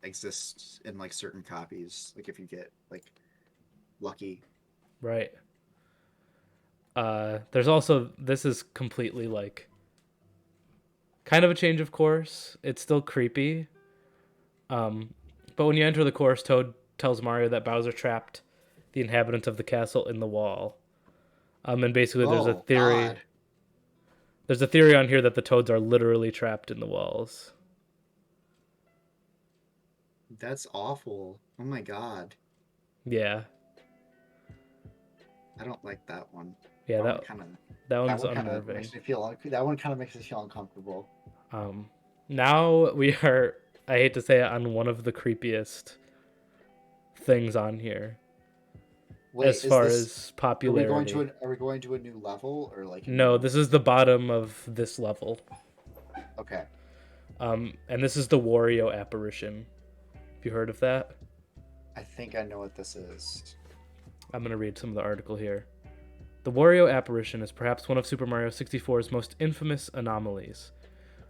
exists in like certain copies. Like if you get like lucky. right. There's also, this is completely like kind of a change of course. It's still creepy. But when you enter the course, Toad tells Mario that Bowser trapped the inhabitants of the castle in the wall. And basically, Oh God, there's a theory on here that the Toads are literally trapped in the walls. that's awful. Oh my God, Yeah, I don't like that one. yeah, That one kind of that that one's one kind of unnerving. makes me feel that one kind of makes me feel uncomfortable. Um, Now we are, I hate to say it, on one of the creepiest things on here Wait, as is far this? as Are we going to popularity. are we going to a new level or like a No, new? this is the bottom of this level. Okay, And this is the Wario apparition. Have you heard of that? I think I know what this is. I'm going to read some of the article here. The Wario apparition is perhaps one of Super Mario 64's most infamous anomalies.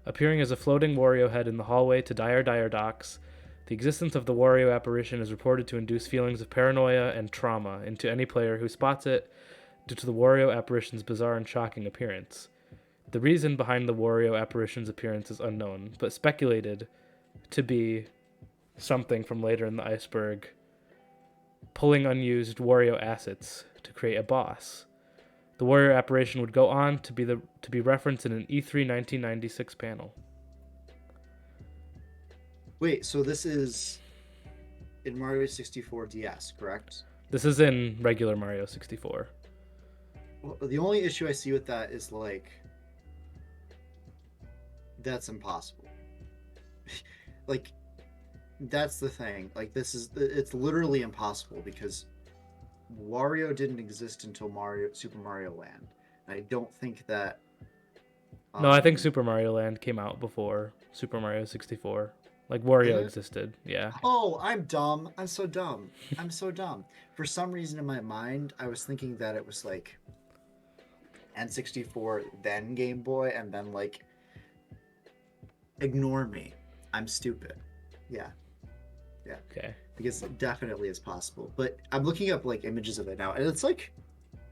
Appearing as a floating Wario head in the hallway to Dire Dire Docks, the existence of the Wario apparition is reported to induce feelings of paranoia and trauma into any player who spots it due to the Wario apparition's bizarre and shocking appearance. The reason behind the Wario apparition's appearance is unknown, but speculated to be something from later in the Iceberg, pulling unused Wario assets to create a boss. The Wario apparition would go on to be referenced in an E3 1996 panel. Wait, so this is in Mario 64 DS, correct? This is in regular Mario 64. Well, the only issue I see with that is like that's impossible. Like that's the thing. Like this is it's literally impossible because Wario didn't exist until Mario Super Mario Land. And I don't think that No, I think um Super Mario Land came out before Super Mario 64. Like did Wario it? existed, yeah. Oh, I'm dumb. I'm so dumb. I'm so dumb. For some reason in my mind, I was thinking that it was like N64, then Game Boy, and then like ignore me. I'm stupid. Yeah, yeah. Okay. Because it definitely is possible. But I'm looking up like images of it now, and it's like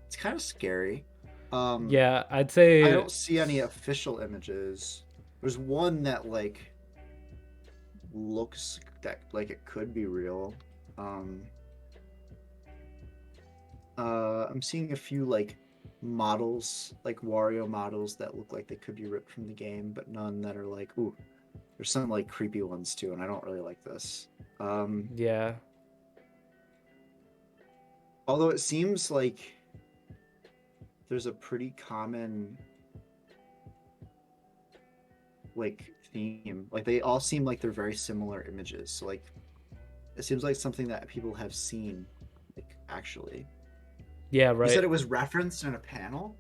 it's kind of scary. Um, Yeah, I'd I say don't see any official images. There's one that like looks that like it could be real. Um, I'm seeing a few like models, like Wario models that look like they could be ripped from the game, but none that are like, ooh, there's some like creepy ones too, and I don't really like this. Um, yeah. although it seems like there's a pretty common like theme. Like they all seem like they're very similar images. So like it seems like something that people have seen, like actually. Yeah, You said right. it was referenced in a panel?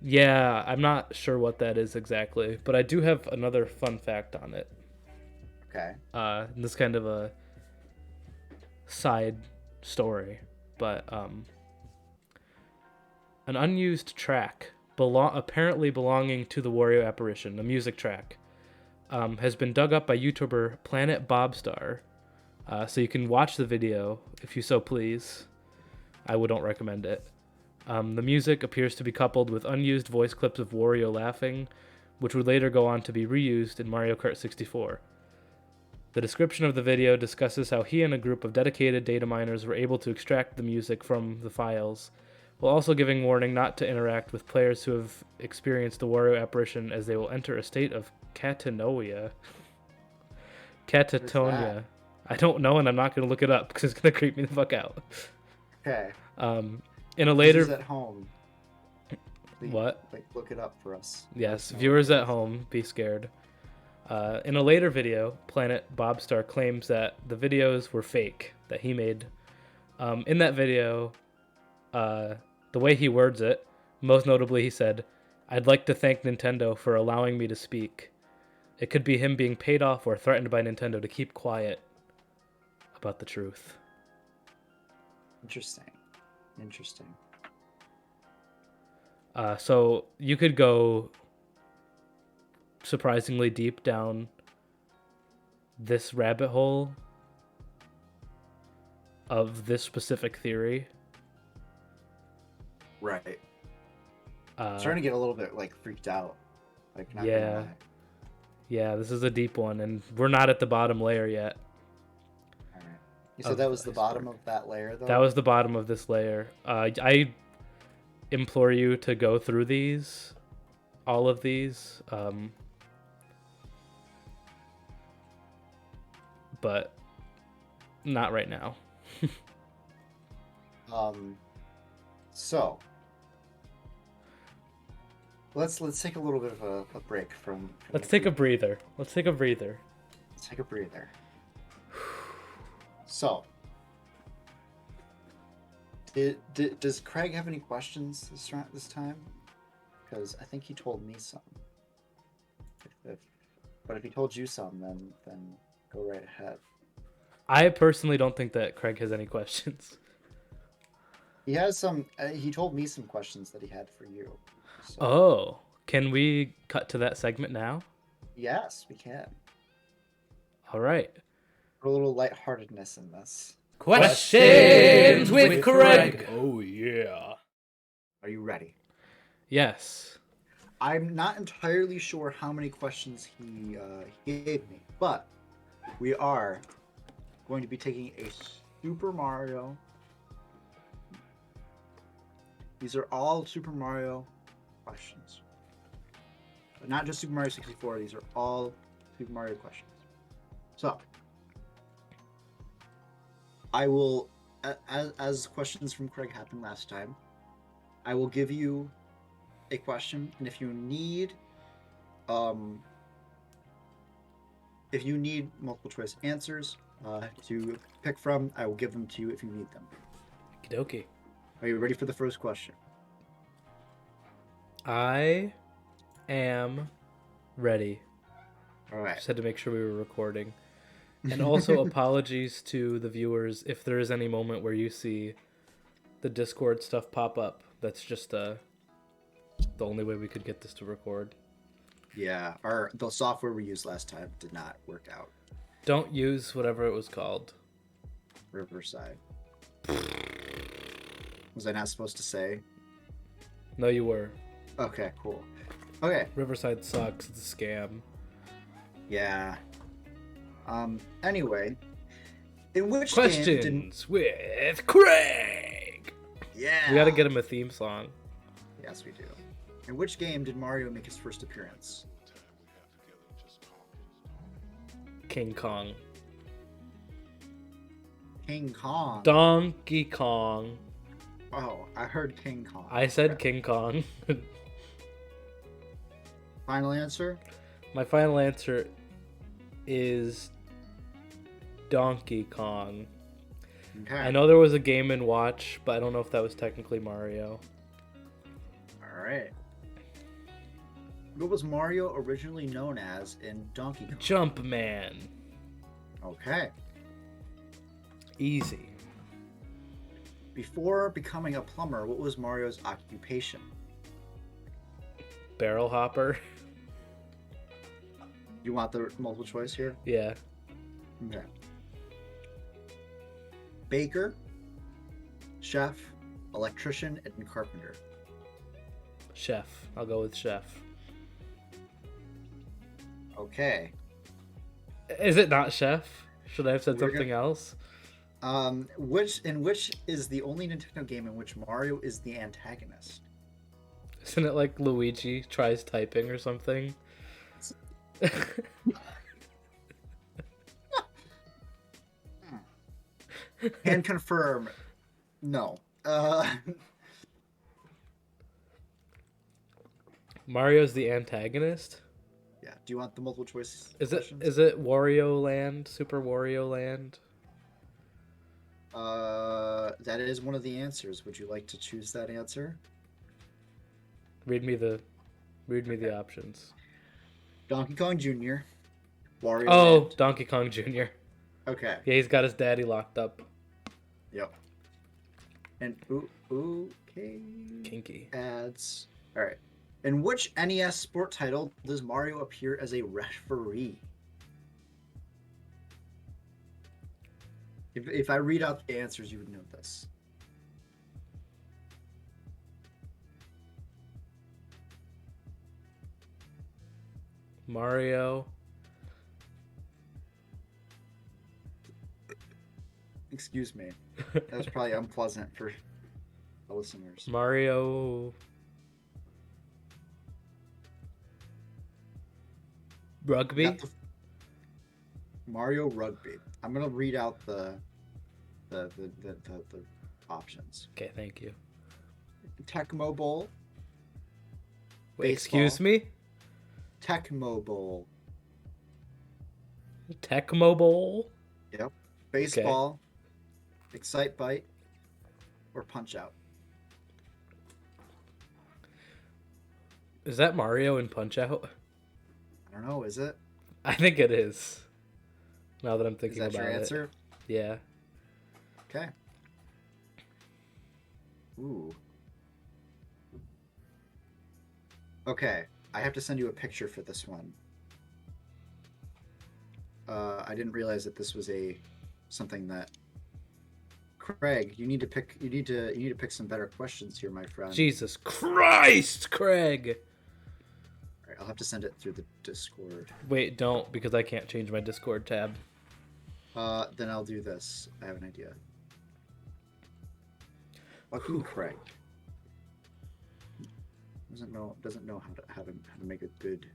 Yeah, I'm not sure what that is exactly, but I do have another fun fact on it. Okay. This kind of a side story, but an unused track apparently belonging to the Wario apparition, a music track, has been dug up by YouTuber Planet Bobstar. So you can watch the video if you so please. I don't recommend it. The music appears to be coupled with unused voice clips of Wario laughing, which would later go on to be reused in Mario Kart 64. The description of the video discusses how he and a group of dedicated data miners were able to extract the music from the files, while also giving warning not to interact with players who have experienced the Wario apparition, as they will enter a state of catatonia. Catatonia. I don't know, and I'm not going to look it up because it's going to creep me the fuck out. Okay. In a later... Viewers at home. What? Like, look it up for us. Yes, viewers at home, be scared. In a later video, Planet Bobstar claims that the videos were fake, that he made. In that video, the way he words it, most notably he said, "I'd like to thank Nintendo for allowing me to speak." It could be him being paid off or threatened by Nintendo to keep quiet about the truth. Interesting. So you could go surprisingly deep down this rabbit hole of this specific theory. Right. Starting to get a little bit like freaked out. Like not yeah. gonna lie. Yeah, this is a deep one, and we're not at the bottom layer yet. All right. You said that was the bottom of that layer, though? That was the bottom of this layer. I implore you to go through these, all of these, but not right now. So let's take a little bit of a break from Let's take a breather. Let's take a breather. So, does Craig have any questions this time? Because I think he told me some. But if he told you some, then go right ahead. I personally don't think that Craig has any questions. He has some. He told me some questions that he had for you. So. Oh, can we cut to that segment now? Yes, we can. All right. Put a little lightheartedness in this. Questions with Craig. Oh yeah. Are you ready? Yes. I'm not entirely sure how many questions he gave me, but we are going to be taking a Super Mario. These are all Super Mario questions. But not just Super Mario 64, these are all Super Mario questions. So, I will, as questions from Craig happened last time, I will give you a question, and if you need multiple choice answers to pick from, I will give them to you if you need them. Okie dokie. Are you ready for the first question? I am ready. All right. Just had to make sure we were recording. And also apologies to the viewers if there is any moment where you see the Discord stuff pop up. That's just the only way we could get this to record. Yeah, the software we used last time did not work out. Don't use whatever it was called. Riverside. Was I not supposed to say? No, you were. Okay, cool. Okay. Riverside sucks. It's a scam. Yeah. Anyway, in which questions with Craig? Yeah. We got to get him a theme song. Yes, we do. In which game did Mario make his first appearance? King Kong. King Kong. Donkey Kong. Oh, I heard King Kong. I said Okay. King Kong. Final answer? My final answer is Donkey Kong. Okay. I know there was a Game & Watch, but I don't know if that was technically Mario. All right. What was Mario originally known as in Donkey Kong? Jumpman. Okay. Easy. Before becoming a plumber, what was Mario's occupation? Barrel hopper. You want the multiple choice here? Yeah. Okay. Baker, chef, electrician, and carpenter. Chef. I'll go with chef. Okay. Is it not chef? Should I have said We're something else? Which is the only Nintendo game in which Mario is the antagonist? Isn't it like Luigi tries typing or something? Can confirm. No. Mario's the antagonist? Yeah. Do you want the multiple choice? Is questions? it Wario Land? Super Wario Land? That is one of the answers. Would you like to choose that answer? Read me the options. Donkey Kong Jr., Wario Oh, Land. Donkey Kong Jr. Okay. Yeah, he's got his daddy locked up. Yep. And okay. Kinky. Ads. All right. In which NES sport title does Mario appear as a referee? If I read out the answers, you would know this. Mario. Excuse me. That was probably unpleasant for the listeners. Mario. Rugby? Mario Rugby. I'm gonna read out the options. Okay, thank you. Tecmo Bowl. Wait, Baseball. excuse me? Tecmo Bowl. Tecmo Bowl? Yep. Baseball. Excite Bite. Or Punch Out. Is that Mario in Punch Out? I don't know. Is it? I think it is. Now that I'm thinking Is that about your it. answer? Yeah. Okay. Ooh. Okay. I have to send you a picture for this one. I didn't realize that this was something that Craig, you need to pick some better questions here, my friend. Jesus Christ, Craig! All right, I'll have to send it through the Discord. Wait, don't, because I can't change my Discord tab. Then I'll do this. I have an idea. Fucking Craig doesn't know how to make a good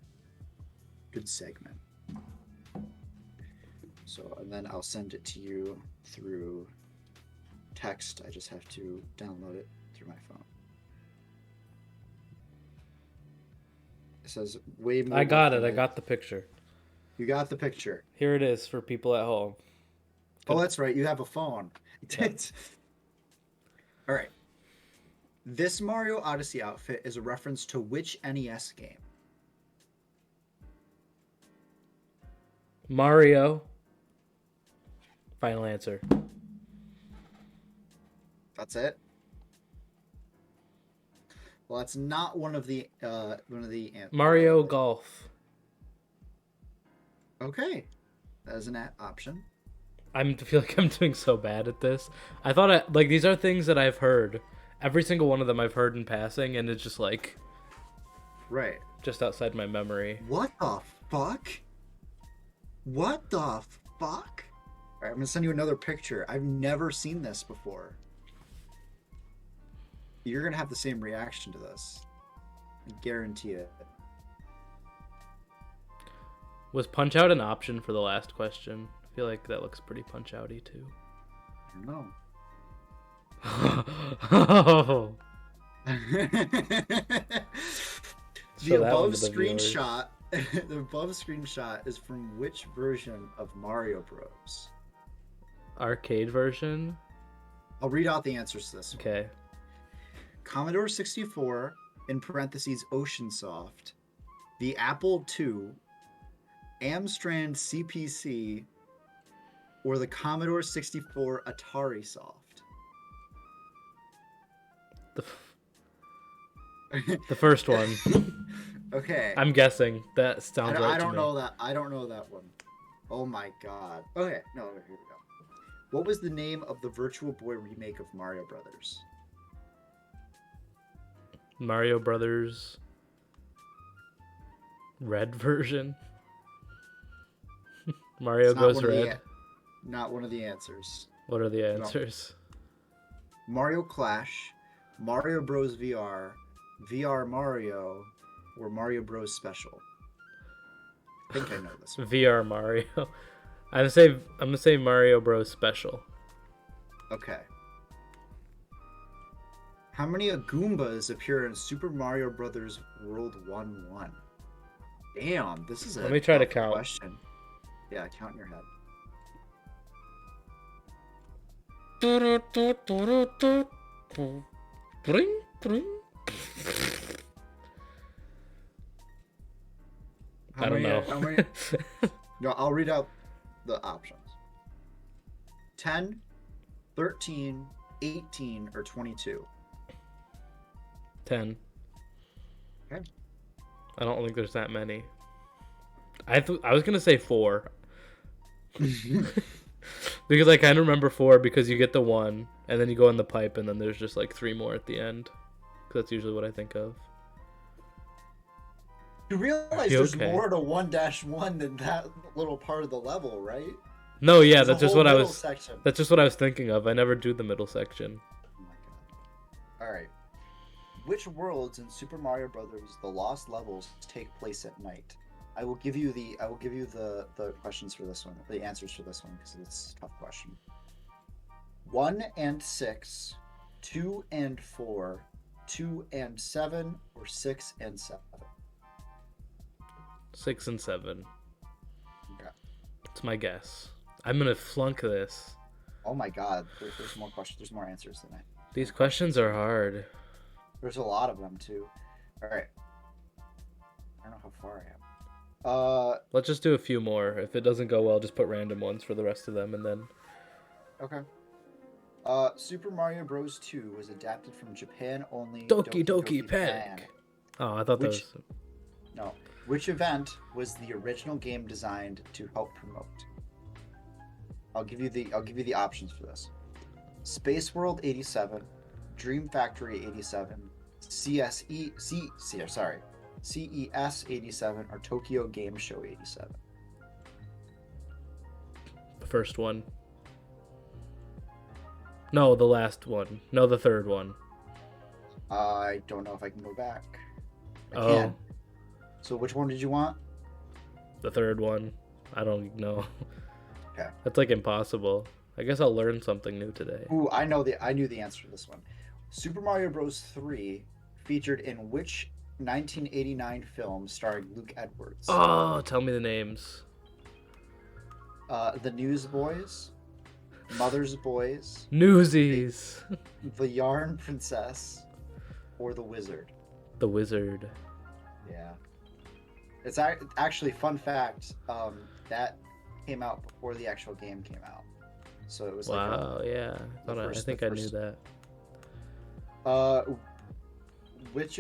segment. So, and then I'll send it to you through text. I just have to download it through my phone. It says way more. I got it. I got the picture. You got the picture. Here it is for people at home. Oh, that's right. You have a phone. Yeah. All right. This Mario Odyssey outfit is a reference to which NES game? Mario. Final answer. That's it. Well, that's not one of the answers. Mario Golf. Okay, that is an option. I feel like I'm doing so bad at this. I thought these are things that I've heard. Every single one of them I've heard in passing, and it's just like Right. just outside my memory. What the fuck? What the fuck? All right, I'm gonna send you another picture. I've never seen this before. You're gonna have the same reaction to this. I guarantee it. Was Punch Out an option for the last question? I feel like that looks pretty Punch Outy too. I don't know. Oh, The show that one above to the viewers. screenshot, the above screenshot is from which version of Mario Bros? Arcade version. I'll read out the answers to this one. Okay. Commodore 64, in parentheses OceanSoft, the Apple II, Amstrad CPC, or the Commodore 64 Atari Soft. The first one. Okay. I'm guessing that sounds right I to don't me. know that. I don't know that one. Oh my god. Okay, no, here we go. What was the name of the Virtual Boy remake of Mario Brothers? Mario Brothers Red version. Mario It's not Goes one of Red. not one of the answers. What are the No. answers? Mario Clash, Mario Bros. VR, VR Mario, or Mario Bros. Special. I think I know this one. VR Mario. I'm gonna say Mario Bros. Special. Okay. How many Goombas appear in Super Mario Brothers World 1-1? Damn, this is a Let me try to tough count. question. Yeah, count in your head. Bring, bring. I don't know. How many? No, I'll read out the options. 10, 13, 18, or 22. 10. Okay. I don't think there's that many. I was gonna say 4 because I kind of remember 4 because you get the 1 and then you go in the pipe and then there's just like 3 more at the end. 'Cause that's usually what I think of. You realize You there's okay? more to 1-1 than that little part of the level, right? No, yeah, There's a that's just whole what I middle was. section. That's just what I was thinking of. I never do the middle section. Oh my god. All right. Which worlds in Super Mario Brothers: The Lost Levels take place at night? I will give you the questions for this one, the answers for this one because it's a tough question. 1 and 6, 2 and 4, 2 and 7, or 6 and 7. 6 and 7. Okay. That's my guess. I'm gonna flunk this. Oh my god, there's more questions. There's more answers than that. These questions are hard. There's a lot of them too. All right. I don't know how far I am. Let's just do a few more. If it doesn't go well, just put random ones for the rest of them, and then. Okay. Super Mario Bros. 2 was adapted from Japan only. Doki Doki Panic. Oh, I thought that was. No. Which event was the original game designed to help promote? I'll give you the options for this. Space World 87, Dream Factory 87, CES 87, or Tokyo Game Show 87. The first one. No, the last one. No, the third one. I don't know if I can go back. I Oh. can. So which one did you want? The third one. I don't know. Okay. That's like impossible. I guess I'll learn something new today. Ooh, I knew the answer to this one. Super Mario Bros. 3 featured in which 1989 film starring Luke Edwards? Oh, tell me the names. The Newsboys, Mother's Boys, Newsies. The Yarn Princess, or The Wizard? The Wizard. Yeah. It's actually, fun fact, that came out before the actual game came out. So it was Wow, yeah. I think I knew that. Which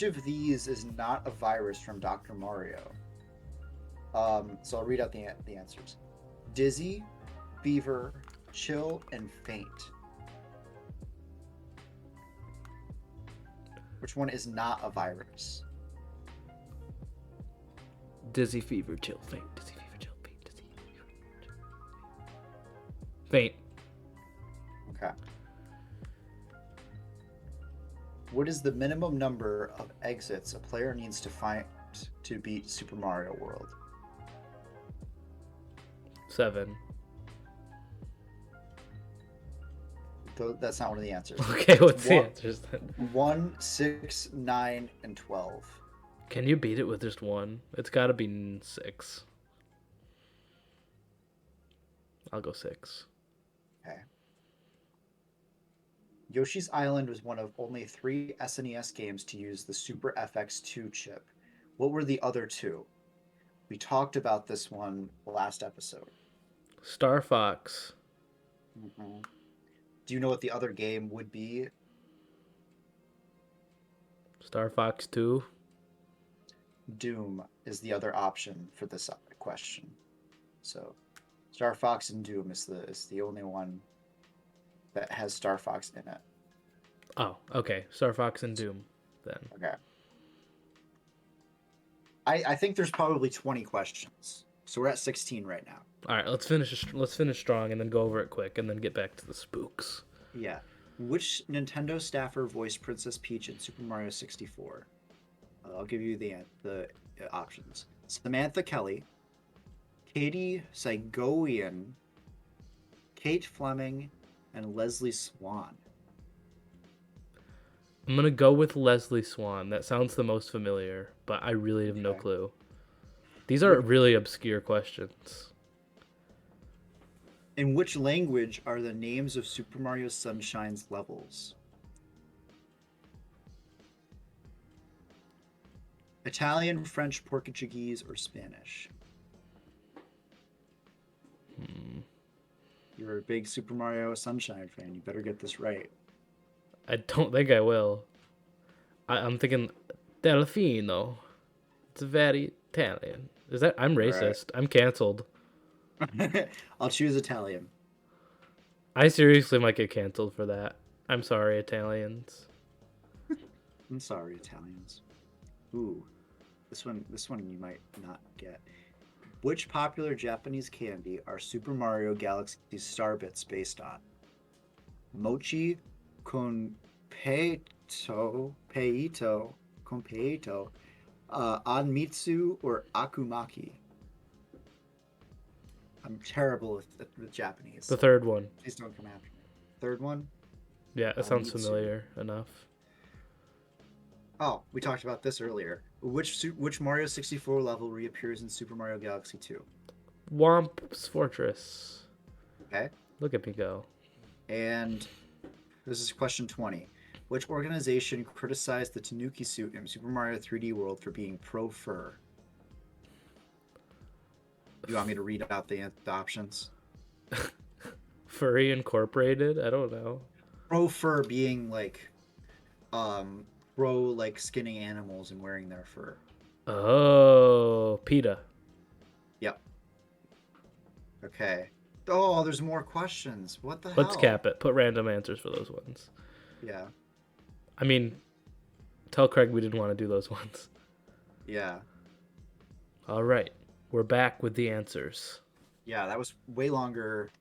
of these is not a virus from Dr. Mario? So I'll read out the answers. Dizzy, fever, chill, and faint. Which one is not a virus? Dizzy, fever, chill, faint. Dizzy, fever, chill, faint. Dizzy, fever, chill, faint. Okay. What is the minimum number of exits a player needs to find to beat Super Mario World? 7. That's not one of the answers. Okay, It's what's the answers then? 1, 6, 9, and 12. Can you beat it with just one? It's got to be 6. I'll go 6. Okay. Yoshi's Island was one of only 3 SNES games to use the Super FX2 chip. What were the other 2? We talked about this one last episode. Star Fox. Mm-hmm. Do you know what the other game would be? Star Fox 2. Doom is the other option for this question. So, Star Fox and Doom is the only one that has Star Fox in it. Oh, okay. Star Fox and Doom, then. Okay. I think there's probably 20 questions. So we're at 16 right now. All right, let's finish strong and then go over it quick and then get back to the spooks. Yeah. Which Nintendo staffer voiced Princess Peach in Super Mario 64? I'll give you the options. Samantha Kelly, Katie Segovian, Kate Fleming, and Leslie Swan. I'm going to go with Leslie Swan. That sounds the most familiar, but I really have no clue. These are really obscure questions. In which language are the names of Super Mario Sunshine's levels? Italian, French, Portuguese, or Spanish? You're a big Super Mario Sunshine fan. You better get this right. I don't think I will. I'm thinking Delfino. It's very Italian. Is that? I'm racist. Right. I'm canceled. I'll choose Italian. I seriously might get canceled for that. I'm sorry, Italians. I'm sorry, Italians. Ooh, this one you might not get. Which popular Japanese candy are Super Mario Galaxy's Star Bits based on? Mochi, Konpeito, Anmitsu, or Akumaki? I'm terrible with Japanese. The third one. Please don't come after me. Third one? Yeah, it sounds familiar enough. Oh, we talked about this earlier. Which Mario 64 level reappears in Super Mario Galaxy 2? Womp's Fortress. Okay. Look at me go. And this is question 20. Which organization criticized the Tanuki suit in Super Mario 3D World for being pro-fur? You want me to read out the options? Furry Incorporated? I don't know. Pro-fur being like, pro like skinning animals and wearing their fur. Oh, PETA. Yep. Okay. Oh, there's more questions. What the hell? Let's cap it. Put random answers for those ones. Yeah. I mean, tell Craig we didn't want to do those ones. Yeah. All right. We're back with the answers. Yeah, that was way longer,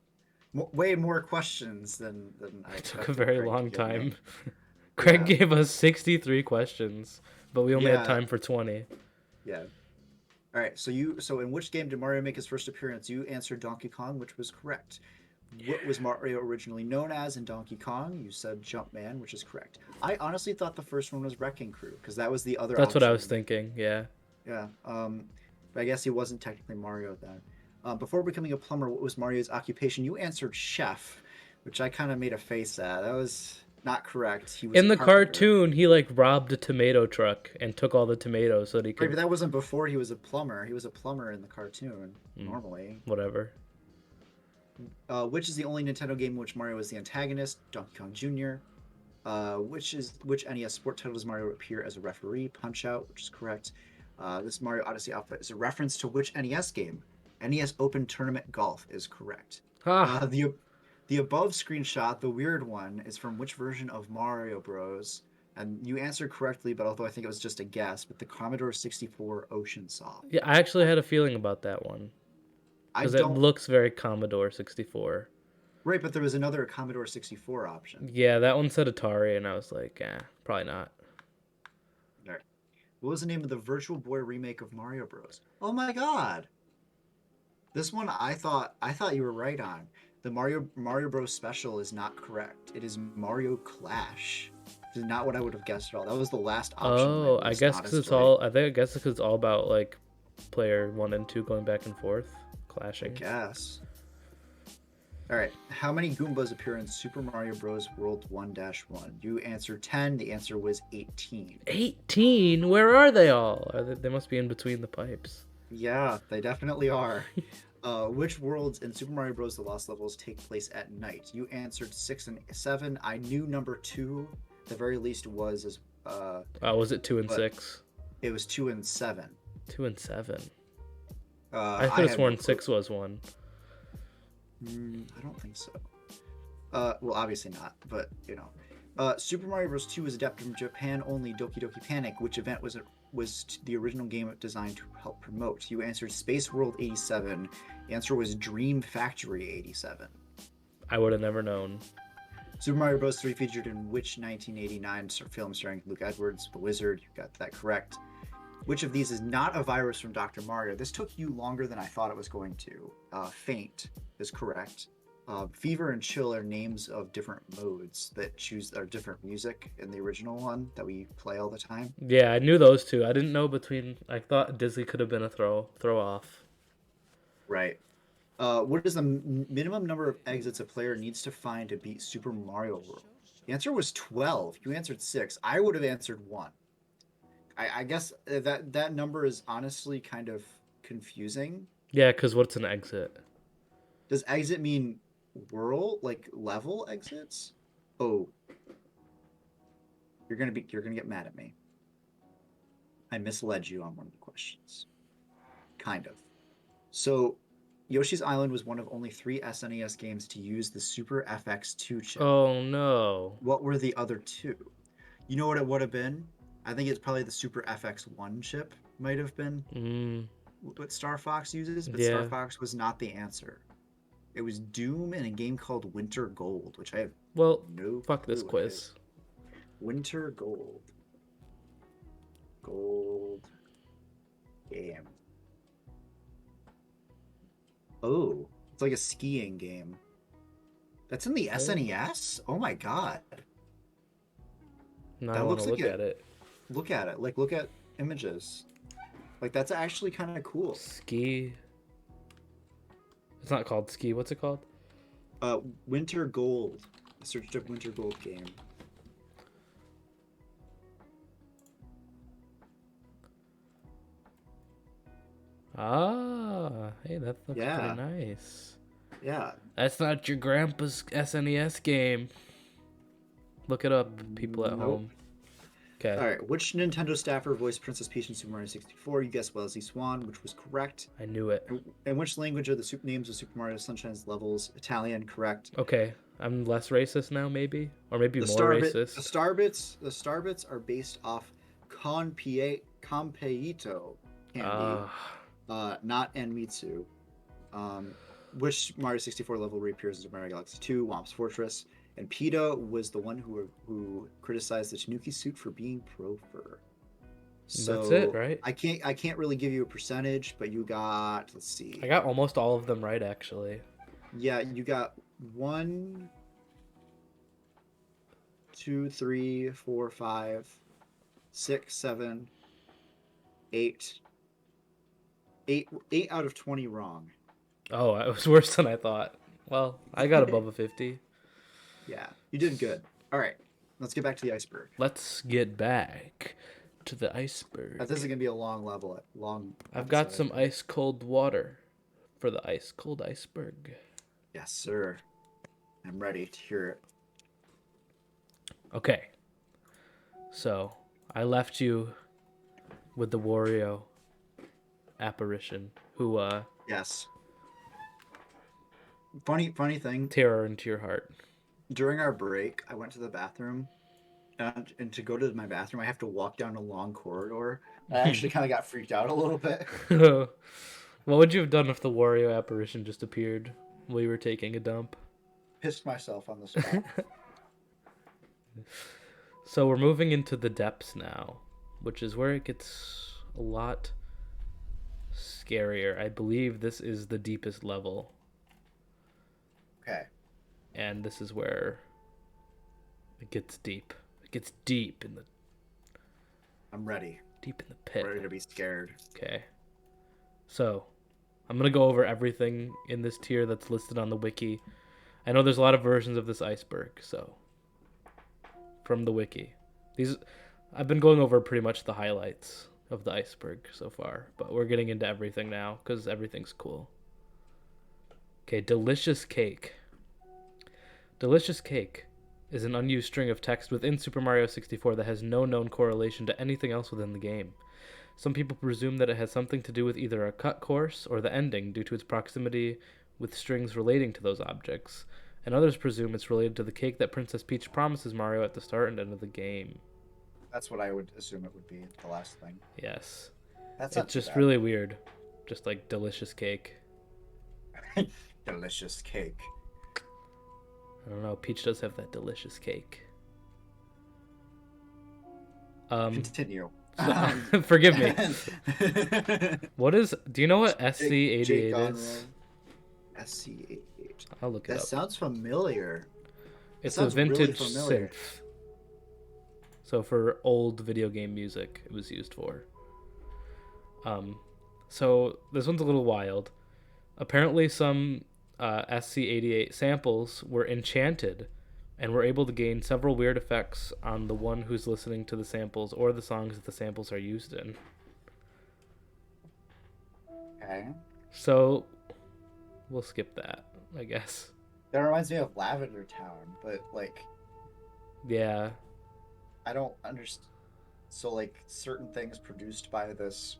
way more questions than I It took a very Craig long time. Me. Craig gave us 63 questions, but we only had time for 20. Yeah. All right, so in which game did Mario make his first appearance? You answered Donkey Kong, which was correct. What was Mario originally known as in Donkey Kong? You said Jumpman, which is correct. I honestly thought the first one was Wrecking Crew because that was the other That's option. what I was thinking, yeah. Yeah. But I guess he wasn't technically Mario then. Before becoming a plumber, what was Mario's occupation? You answered chef, which I kind of made a face at. That was not correct. He was in the cartoon. He like robbed a tomato truck and took all the tomatoes so that he could. Right, but that wasn't before he was a plumber. He was a plumber in the cartoon normally. Whatever. Which is the only Nintendo game in which Mario is the antagonist? Donkey Kong Jr. Which NES sport title does Mario appear as a referee? Punch Out, which is correct. This Mario Odyssey outfit is a reference to which NES game? NES Open Tournament Golf is correct. The above screenshot, the weird one, is from which version of Mario Bros? And you answered correctly, but although I think it was just a guess, but the Commodore 64 Ocean Soft. Yeah, I actually had a feeling about that one. Because it looks very Commodore 64. Right, but there was another Commodore 64 option. Yeah, that one said Atari, and I was like, probably not. All right. What was the name of the Virtual Boy remake of Mario Bros? Oh my god! This one I thought you were right on. The Mario Bros. Special is not correct. It is Mario Clash. This is not what I would have guessed at all. That was the last option on my Oh, I list, guess because it's honestly. all. I guess because it's all about like player 1 and 2 going back and forth, I clashing. guess. All right. How many Goombas appear in Super Mario Bros. World 1-1? You answered 10. The answer was 18. 18. Where are they all? They must be in between the pipes. Yeah, they definitely are. Which worlds in Super Mario Bros. The Lost Levels take place at night? You answered 6 and 7. I knew number 2, the very least, was as. Was it 2 and But 6? it was 2 and 7. 2 and 7. I I could have had no sworn clue. 6 was one. I don't think so. Well, obviously not, but you know. Super Mario Bros. 2 was adapted from Japan only Doki Doki Panic. Which event was the original game designed to help promote? You answered Space World 87. The answer was Dream Factory 87. I would have never known. Super Mario Bros. 3 featured in which 1989 film starring Luke Edwards, the Wizard? You got that correct. Which of these is not a virus from Dr. Mario? This took you longer than I thought it was going to. Faint is correct. Fever and Chill are names of different modes that are different music in the original one that we play all the time. Yeah, I knew those two. I didn't know between. I thought Disney could have been a throw off. Right. What is the minimum number of exits a player needs to find to beat Super Mario World? The answer was 12. You answered 6. I would have answered 1. I guess that number is honestly kind of confusing. Yeah, because what's an exit? Does exit mean world, like level exits? Oh, you're gonna get mad at me. I misled you on one of the questions. Kind of. So, Yoshi's Island was one of only 3 SNES games to use the Super FX2 chip. Oh no. What were the other 2? You know what it would have been? I think it's probably the Super FX1 chip might have been what Star Fox uses, but Yeah. Star Fox was not the answer. It was Doom and a game called Winter Gold, which I have no fuck clue this what it quiz. is. Winter Gold. Gold game. Oh, it's like a skiing game. That's in the SNES? Oh my god. Now That I want looks to like look at it. Look at it. Like, look at images. Like, that's actually kind of cool. Ski. It's not called Ski. What's it called? Winter Gold. I searched up Winter Gold game. Ah, hey, that looks Yeah. pretty nice. Yeah. That's not your grandpa's SNES game. Look it up, people at Nope. home. Okay. All right. Which Nintendo staffer voiced Princess Peach in Super Mario 64? You guessed Wellesley Swan, which was correct. I knew it. And which language are the names of Super Mario Sunshine's levels? Italian, correct. Okay, I'm less racist now, maybe, or maybe more racist. The Starbits are based off Compieto candy, not Enmitsu. Which Mario 64 level reappears in Super Mario Galaxy 2? Womp's Fortress. And PETA was the one who criticized the Tanuki suit for being pro-fur. So that's it, right? I can't really give you a percentage, but you got, let's see. I got almost all of them right, actually. Yeah, you got 1, 2, 3, 4, 5, 6, 7, 8. 8 out of 20 wrong. Oh, it was worse than I thought. Well, I got above a 50. Yeah, you did good. All right, let's get back to the iceberg. Let's get back to the iceberg. This is gonna be a long level. I've got some ice cold water for the ice cold iceberg. Yes, sir. I'm ready to hear it. Okay. So I left you with the Wario apparition, who Yes. Funny thing. terror into your heart. During our break, I went to the bathroom, and to go to my bathroom, I have to walk down a long corridor. I actually kind of got freaked out a little bit. What would you have done if the Wario apparition just appeared while you were taking a dump? Pissed myself on the spot. So we're moving into the depths now, which is where it gets a lot scarier. I believe this is the deepest level. Okay. And this is where it gets deep. It gets I'm ready. deep in the pit. Ready to be scared. Okay. So, I'm going to go over everything in this tier that's listed on the wiki. I know there's a lot of versions of this iceberg, so from the wiki. These I've been going over pretty much the highlights of the iceberg so far, but we're getting into everything now cuz everything's cool. Okay, delicious cake. Delicious cake is an unused string of text within Super Mario 64 that has no known correlation to anything else within the game. Some people presume that it has something to do with either a cut course or the ending due to its proximity with strings relating to those objects, and others presume it's related to the cake that Princess Peach promises Mario at the start and end of the game. That's what I would assume it would be, the last thing. Yes. That's not It's too just bad. really weird. Just like delicious cake. Delicious cake. I don't know, Peach does have that delicious cake. Continue. Forgive me. What is? Do you know what Jake SC88 is? SC88. I'll look it That up. sounds familiar. It's a sounds really vintage familiar. synth. So for old video game music, it was used for. So this one's a little wild. Apparently, some SC88 samples were enchanted and were able to gain several weird effects on the one who's listening to the samples or the songs that the samples are used in. Okay. So we'll skip that, I guess. That reminds me of Lavender Town, but like Yeah. I don't understand. So like certain things produced by this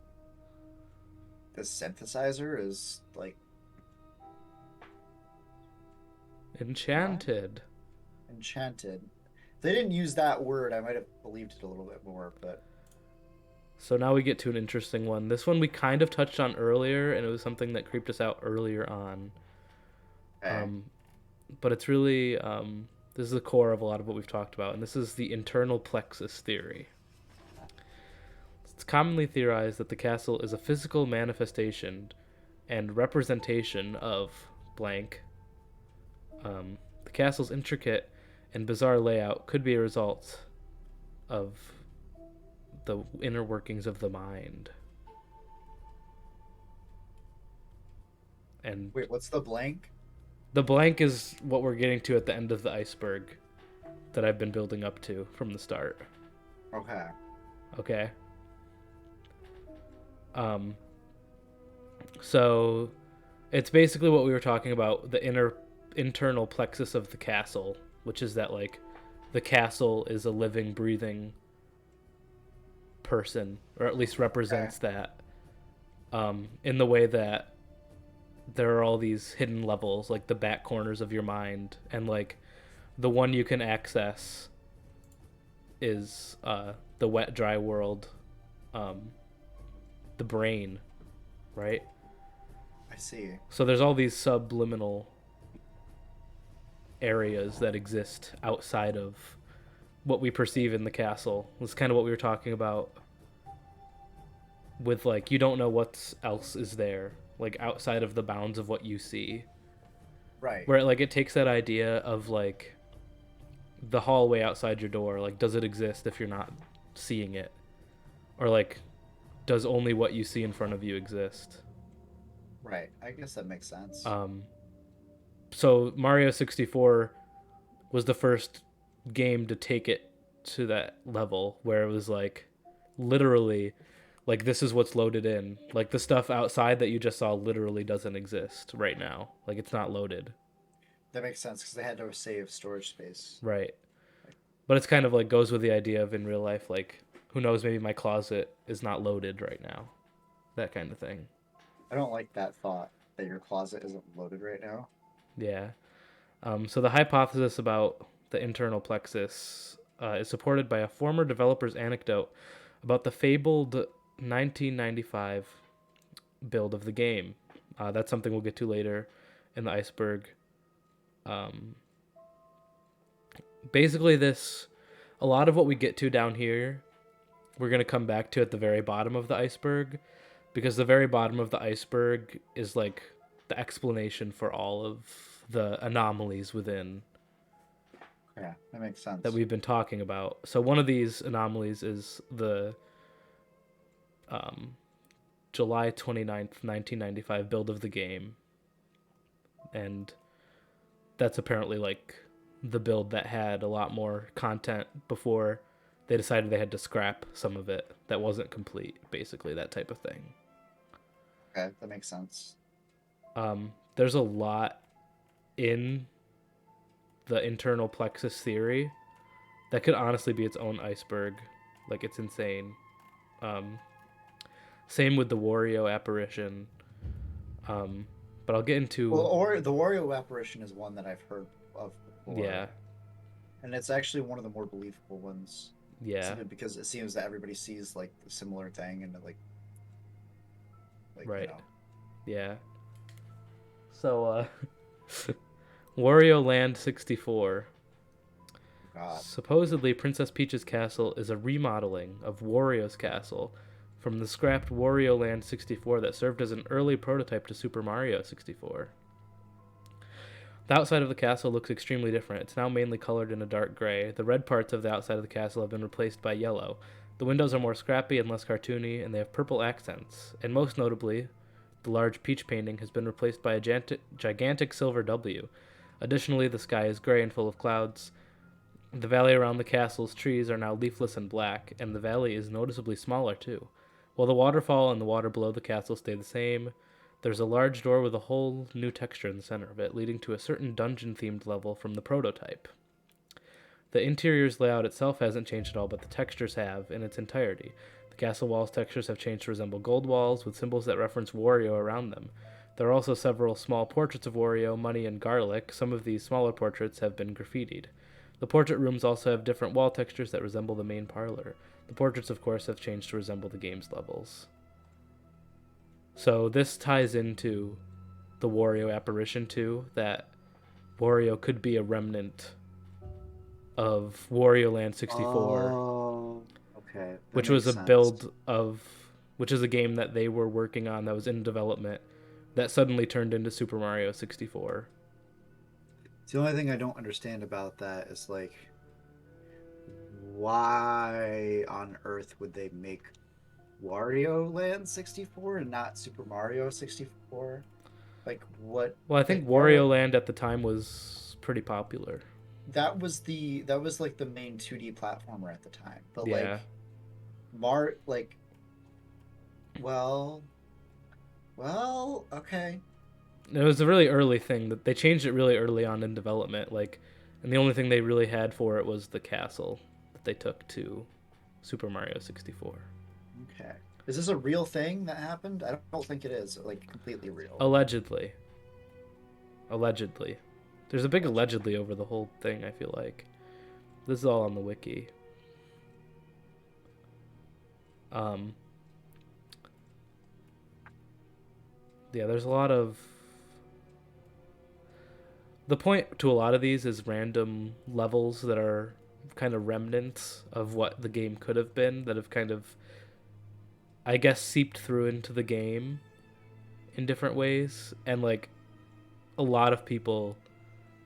synthesizer is like Enchanted. enchanted. If they didn't use that word, I might have believed it a little bit more, but So now we get to an interesting one. This one we kind of touched on earlier, and it was something that creeped us out earlier on. okay. But it's really this is the core of a lot of what we've talked about, and this is the internal plexus theory. It's commonly theorized that the castle is a physical manifestation and representation of blank. The castle's intricate and bizarre layout could be a result of the inner workings of the mind. And Wait, what's the blank? the blank is what we're getting to at the end of the iceberg that I've been building up to from the start. Okay. Okay. So it's basically what we were talking about, the internal plexus of the castle, which is that like the castle is a living, breathing person, or at least represents that. In the way that there are all these hidden levels, like the back corners of your mind, and like the one you can access is the wet, dry world, the brain, right? I see. So there's all these subliminal areas that exist outside of what we perceive in the castle. That's kind of what we were talking about with like you don't know what else is there, like outside of the bounds of what you see. Right. Where like it takes that idea of like the hallway outside your door, like does it exist if you're not seeing it? Or like does only what you see in front of you exist? Right. I guess that makes sense. So Mario 64 was the first game to take it to that level where it was like literally like this is what's loaded in. Like the stuff outside that you just saw literally doesn't exist right now. Like it's not loaded. That makes sense because they had to save storage space. Right. But it's kind of like goes with the idea of in real life, like who knows, maybe my closet is not loaded right now. That kind of thing. I don't like that thought that your closet isn't loaded right now. Yeah. So the hypothesis about the internal plexus is supported by a former developer's anecdote about the fabled 1995 build of the game. That's something we'll get to later in the iceberg. Basically, a lot of what we get to down here, we're going to come back to at the very bottom of the iceberg, because the very bottom of the iceberg is like the explanation for all of the anomalies within Yeah, that makes that sense. we've been talking about. So one of these anomalies is the um, July 29th, 1995 build of the game. And that's apparently like the build that had a lot more content before they decided they had to scrap some of it that wasn't complete, basically that type of thing. Okay, that makes sense. There's a lot in the internal plexus theory that could honestly be its own iceberg. Like it's insane. Um, Same with the Wario apparition. Um, but I'll get Well, into or the Wario apparition is one that I've heard of yeah, before, and it's actually one of the more believable ones, yeah, simply because it seems that everybody sees like a similar thing, and like right, yeah. So Wario Land 64. God. Supposedly, Princess Peach's castle is a remodeling of Wario's castle from the scrapped Wario Land 64 that served as an early prototype to Super Mario 64. The outside of the castle looks extremely different. It's now mainly colored in a dark gray. The red parts of the outside of the castle have been replaced by yellow. The windows are more scrappy and less cartoony, and they have purple accents. And most notably, the large peach painting has been replaced by a gigantic silver W. Additionally, the sky is gray and full of clouds. The valley around the castle's trees are now leafless and black, and the valley is noticeably smaller too. While the waterfall and the water below the castle stay the same, there's a large door with a whole new texture in the center of it, leading to a certain dungeon themed level from the prototype. The interior's layout itself hasn't changed at all, but the textures have in its entirety. The castle walls' textures have changed to resemble gold walls with symbols that reference Wario around them. There are also several small portraits of Wario, Money, and Garlic. Some of these smaller portraits have been graffitied. The portrait rooms also have different wall textures that resemble the main parlor. The portraits, of course, have changed to resemble the game's levels. So this ties into the Wario apparition too, that Wario could be a remnant of Wario Land 64, Oh, okay, that which was makes a sense. build of which is a game that they were working on that was in development that suddenly turned into Super Mario 64. The only thing I don't understand about that is like, why on earth would they make Wario Land 64 and not Super Mario 64? Like, what? Well, I Like think Wario, Wario Land at the time was pretty popular. that was like the main 2D platformer at the time. But Yeah. like like, well, okay. It was a really early thing that they changed it really early on in development, like, and the only thing they really had for it was the castle that they took to Super Mario 64. Okay. Is this a real thing that happened? I don't think it is like completely real. Allegedly. Allegedly. There's a big Allegedly. allegedly over the whole thing, I feel like. This is all on the wiki. Um yeah, there's a lot of the point to a lot of these is random levels that are kind of remnants of what the game could have been that have kind of I guess seeped through into the game in different ways, and like a lot of people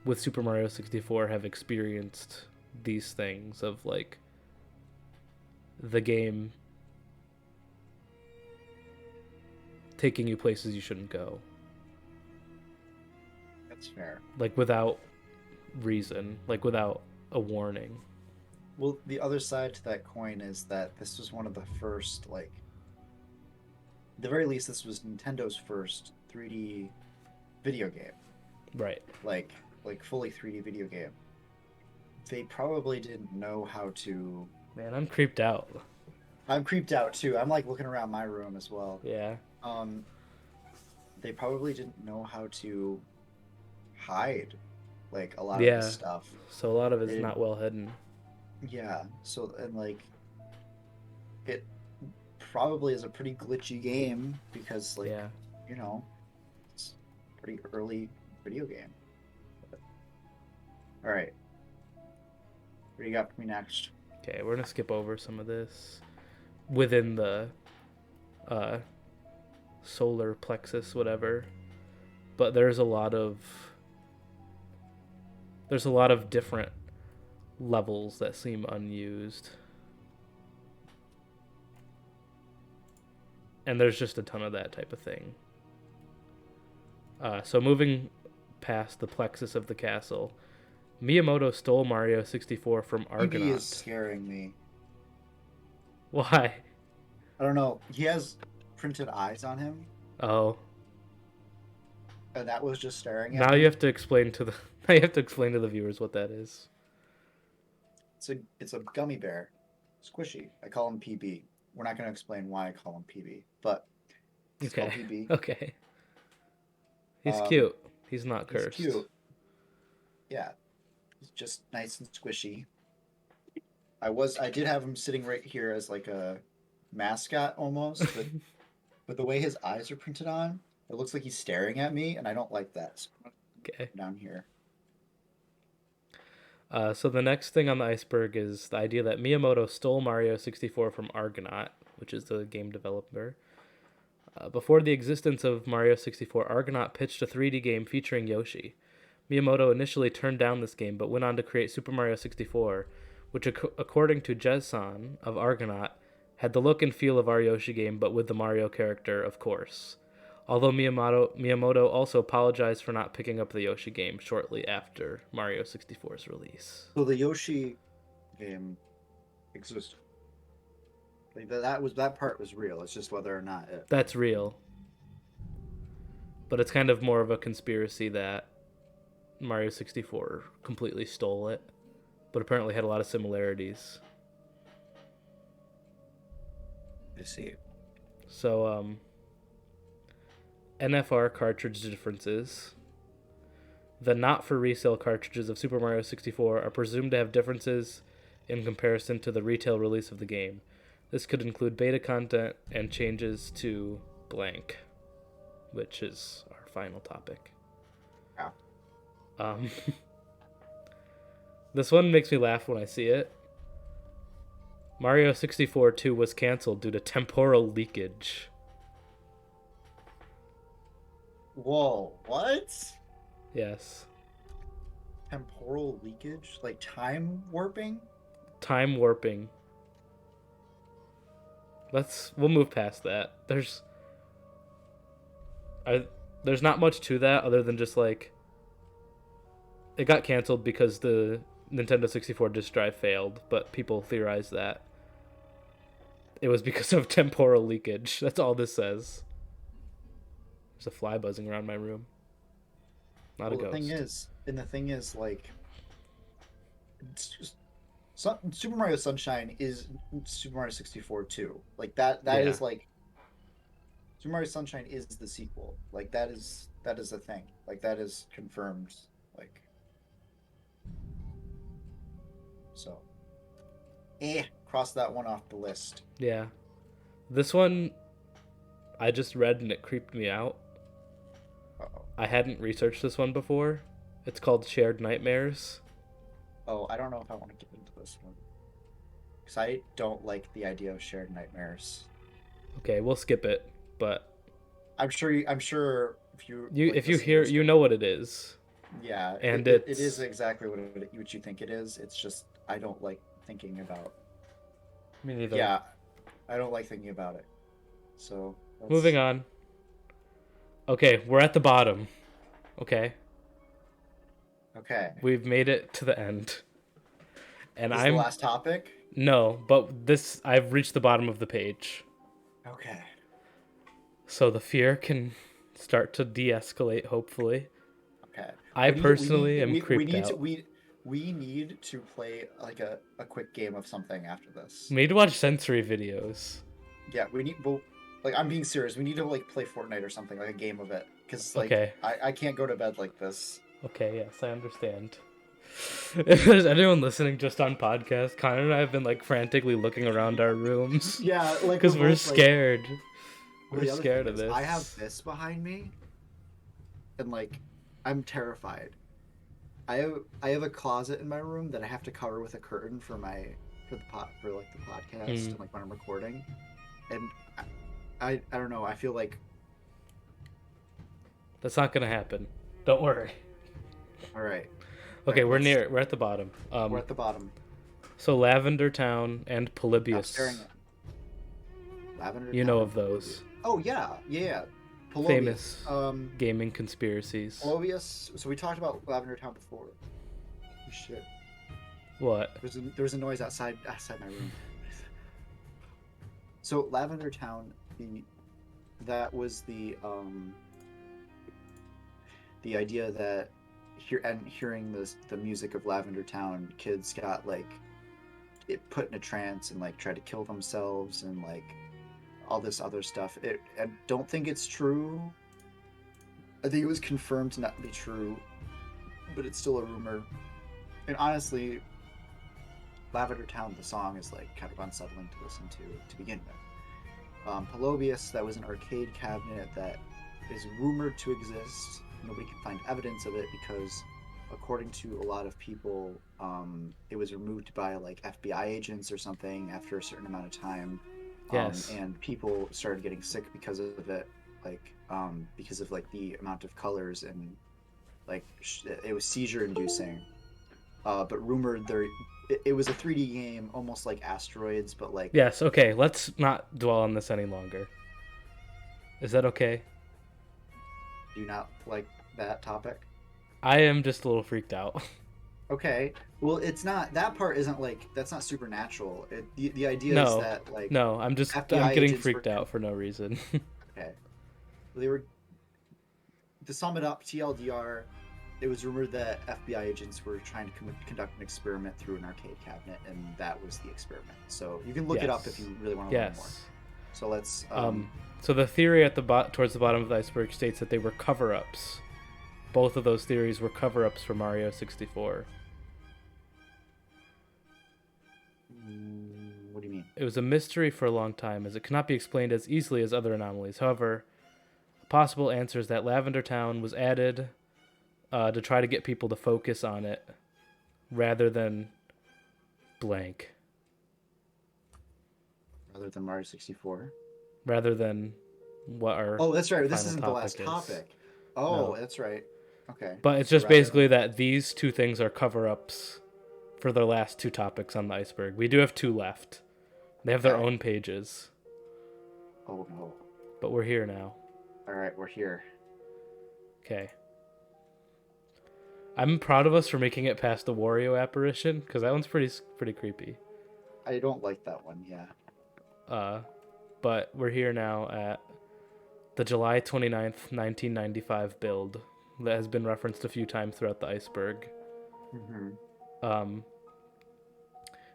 with Super Mario 64 have experienced these things of like the game taking you places you shouldn't go, That's fair. like without reason, like without a warning. Well, the other side to that coin is that this was one of the first, like, at the very least, this was Nintendo's first 3D video game, Right. like, fully 3D video game. They probably didn't know how to. Man, I'm creeped out. I'm creeped out too. I'm like looking around my room as well. Yeah. Um, they probably didn't know how to hide like a lot of this Yeah. stuff. So a lot of They it's didn't. not well hidden. Yeah. So and like it probably is a pretty glitchy game because like Yeah. you know it's a pretty early video game. All right, what do you got for me next? Okay, we're gonna skip over some of this within the uh, solar plexus, whatever. But there's a lot of There's a lot of different levels that seem unused. And there's just a ton of that type of thing. So moving past the plexus of the castle, Miyamoto stole Mario 64 from Argonaut. PB is scaring me. Why? I don't know. He has printed eyes on him, Oh, and that was just staring at now me. you have to explain to the now you have to explain to the viewers what that is. It's a gummy bear, squishy. I call him PB. We're not going to explain why I call him PB, but it's called Okay. PB. Okay. He's cute. He's not cursed. He's cute. Yeah, he's just nice and squishy. I did have him sitting right here as like a mascot almost, but the way his eyes are printed on, it looks like he's staring at me, and I don't like that. So I'm Okay. down here. So the next thing on the iceberg is the idea that Miyamoto stole Mario 64 from Argonaut, which is the game developer. Before the existence of Mario 64, Argonaut pitched a 3D game featuring Yoshi. Miyamoto initially turned down this game, but went on to create Super Mario 64, which, according to Jezsan of Argonaut, had the look and feel of our Yoshi game, but with the Mario character, of course. Although Miyamoto also apologized for not picking up the Yoshi game shortly after Mario 64's release. So the Yoshi game existed. Like that part was real. It's just whether or not it. That's real. But it's kind of more of a conspiracy that Mario 64 completely stole it, but apparently had a lot of similarities. I see. So, NFR cartridge differences. The not for resale cartridges of Super Mario 64 are presumed to have differences in comparison to the retail release of the game. This could include beta content and changes to blank, which is our final topic. Yeah. This one makes me laugh when I see it. Mario 64 2 was canceled due to temporal leakage. Whoa! What? Yes. Temporal leakage, like time warping. Time warping. We'll move past that. There's not much to that other than just like it got canceled because the Nintendo 64 disk drive failed, but people theorize that it was because of temporal leakage. That's all this says. There's a fly buzzing around my room. Not a ghost. The thing is, like, it's just, Super Mario Sunshine is Super Mario 64 too. Like that is like Super Mario Sunshine is the sequel. Like that is a thing. Like that is confirmed. Like so. Cross that one off the list. Yeah. This one I just read and it creeped me out. Uh-oh. I hadn't researched this one before. It's called Shared Nightmares. Oh, I don't know if I want to get into this one. Because I don't like the idea of shared nightmares. Okay, we'll skip it, but I'm sure if you hear, you know what it is. Yeah, and it is exactly what you think it is. It's just I don't like thinking about. Me neither. Yeah, I don't like thinking about it. So moving on. Okay, we're at the bottom. Okay. Okay. We've made it to the end. And I'm the last topic? No, but I've reached the bottom of the page. Okay. So the fear can start to de-escalate, hopefully. Okay. I personally am creeped out. We need to play like a quick game of something after this. We need to watch sensory videos. Yeah, like I'm being serious. We need to like play Fortnite or something, like a game of it. Because like okay. I can't go to bed like this. Okay, yes, I understand. If there's anyone listening just on podcast, Connor and I have been like frantically looking around our rooms. Yeah, like because we're scared. Like, we're scared of this. I have this behind me, and like, I'm terrified. I have a closet in my room that I have to cover with a curtain for the podcast and like when I'm recording, and I don't know. I feel like that's not gonna happen. Don't worry. All right. Okay, Right, let's. we're at the bottom. We're at the bottom. So Lavender Town and Stop staring Polybius. at Lavender You Town know and of those Polybius. Oh yeah, yeah, yeah. Polybius. famous gaming conspiracies. Polybius. So we talked about Lavender Town before. Oh, shit. What? There was a noise outside my room. So Lavender Town, that was the idea that hearing the music of Lavender Town, kids got like it put in a trance and like tried to kill themselves and like all this other stuff. I don't think it's true. I think it was confirmed to not be true, but it's still a rumor. And honestly, Lavender Town, the song, is like kind of unsettling to listen to begin with. Polybius, that was an arcade cabinet that is rumored to exist. Nobody can find evidence of it because, according to a lot of people, it was removed by like FBI agents or something after a certain amount of time. Yes. And people started getting sick because of it, like because of like the amount of colors and like it was seizure inducing. But rumored it was a 3D game, almost like Asteroids, but like Yes, okay, let's not dwell on this any longer. Is that okay? do you not like that topic? I am just a little freaked out. Okay, well, it's not that part. Isn't like that's not supernatural. The idea is No. that like No, I'm FBI getting agents freaked were out for no reason. okay. They were to sum it up. TLDR. It was rumored that FBI agents were trying to conduct an experiment through an arcade cabinet, and that was the experiment. So you can look it up if you really want to learn more. Yes. So let's. So the theory at the towards the bottom of the iceberg states that they were cover-ups. Both of those theories were cover-ups for Mario 64. What do you mean? It was a mystery for a long time, as it cannot be explained as easily as other anomalies. However, a possible answer is that Lavender Town was added to try to get people to focus on it rather than blank. Rather than Mario 64. Rather than what our Oh, that's right. This final isn't the last is. topic. Oh, No. That's right. Okay. But it's So just basically that these two things are cover-ups for the last two topics on the iceberg. We do have two left. They have their Okay. own pages. Oh no. But we're here now. All right, we're here. Okay. I'm proud of us for making it past the Wario apparition, because that one's pretty creepy. I don't like that one. Yeah. But we're here now at the July 29th, 1995 build that has been referenced a few times throughout the iceberg. Mm-hmm.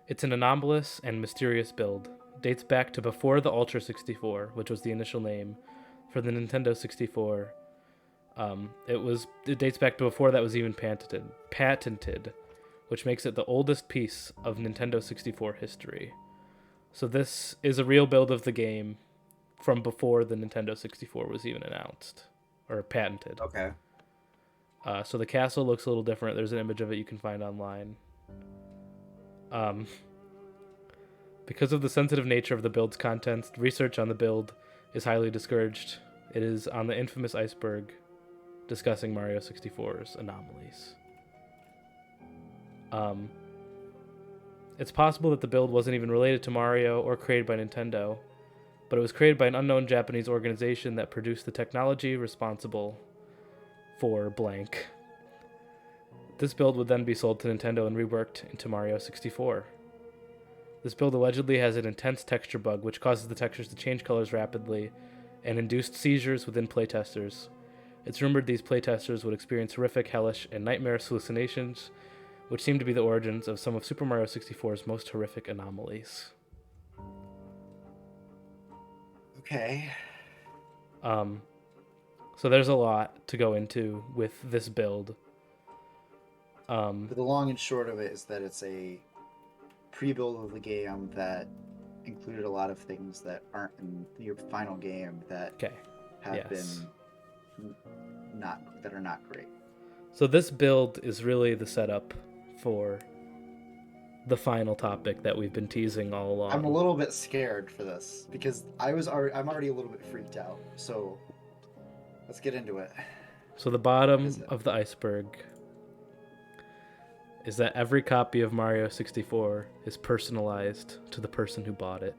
It's an anomalous and mysterious build. Dates back to before the Ultra 64, which was the initial name for the Nintendo 64. It dates back to before that was even patented, which makes it the oldest piece of Nintendo 64 history. So this is a real build of the game from before the Nintendo 64 was even announced or patented. Okay. So the castle looks a little different. There's an image of it you can find online. Because of the sensitive nature of the build's contents, research on the build is highly discouraged. It is on the infamous iceberg discussing Mario 64's anomalies. It's possible that the build wasn't even related to Mario or created by Nintendo, but it was created by an unknown Japanese organization that produced the technology responsible for blank. This build would then be sold to Nintendo and reworked into Mario 64. This build allegedly has an intense texture bug, which causes the textures to change colors rapidly and induced seizures within playtesters. It's rumored these playtesters would experience horrific, hellish, and nightmarish hallucinations, which seem to be the origins of some of Super Mario 64's most horrific anomalies. Okay. So there's a lot to go into with this build. But the long and short of it is that it's a pre-build of the game that included a lot of things that aren't in your final game that have been are not great. So this build is really the setup for the final topic that we've been teasing all along. I'm a little bit scared for this because I'm already a little bit freaked out. So let's get into it. So the bottom of the iceberg. is that every copy of Mario 64 is personalized to the person who bought it.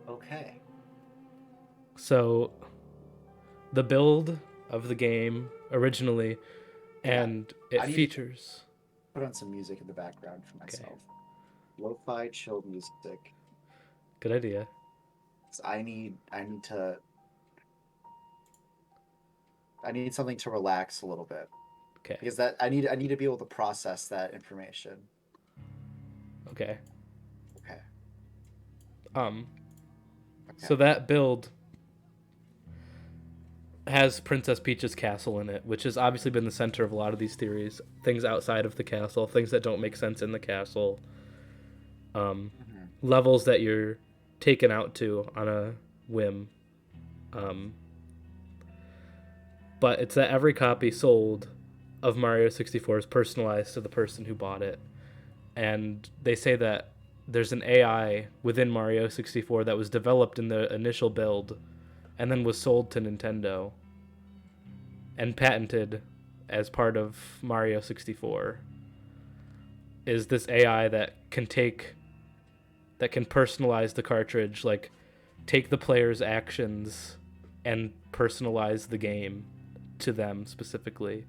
Okay. So the build of the game originally, Yeah. and it I need to features. put on some music in the background for Okay, myself. Lo-fi chill music. good idea. 'Cause I need something to relax a little bit. Okay, Because that I need to be able to process that information. okay. Okay. Um, Okay. so that build has Princess Peach's castle in it, which has obviously been the center of a lot of these theories. Things outside of the castle, things that don't make sense in the castle, Mm-hmm. levels that you're taken out to on a whim. Um, but it's that every copy sold of Mario 64 is personalized to the person who bought it. And they say that there's an AI within Mario 64 that was developed in the initial build and then was sold to Nintendo and patented as part of Mario 64. Is this AI that can personalize the cartridge, like take the player's actions and personalize the game to them specifically,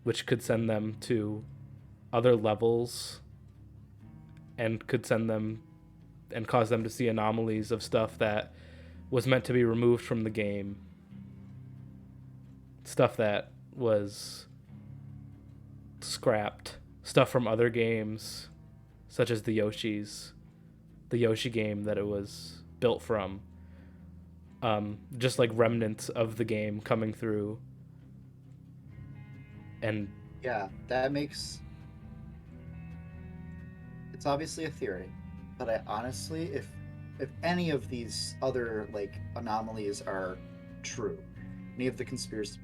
which could send them to other levels and could send them and cause them to see anomalies of stuff that was meant to be removed from the game, stuff that was scrapped, stuff from other games such as the Yoshi game that it was built from, just like remnants of the game coming through. And Yeah, it's obviously a theory, but I honestly, if any of these other like anomalies are true, any of the conspiracy,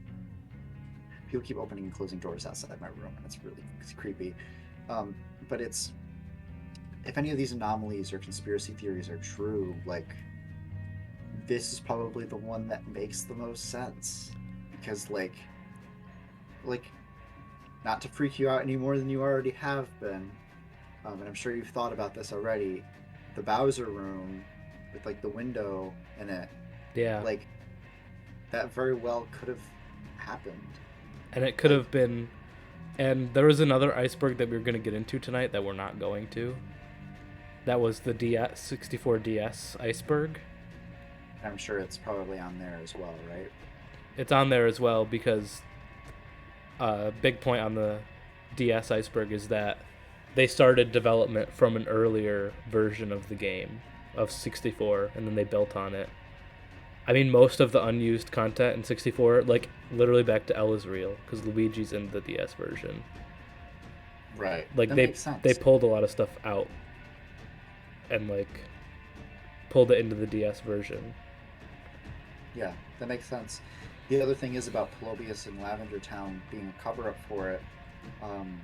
people keep opening and closing doors outside my room, and it's creepy. Um, but it's if any of these anomalies or conspiracy theories are true, like this is probably the one that makes the most sense because like not to freak you out any more than you already have been, and I'm sure you've thought about this already. The Bowser room with like the window in it, yeah, like that very well could have happened. and it could Like, have been. And there was another iceberg that we were going to get into tonight that we're not going to. That was the DS 64 DS iceberg. I'm sure it's probably on there as well, right? It's on there as well because a big point on the DS iceberg is that they started development from an earlier version of the game of 64 and then they built on it. I mean, most of the unused content in 64, like literally back to L is real because Luigi's in the DS version. Right. Like That they makes sense. they pulled a lot of stuff out and like pulled it into the DS version. Yeah, that makes sense. The other thing is about Pelobius and Lavender Town being a cover up for it. Um,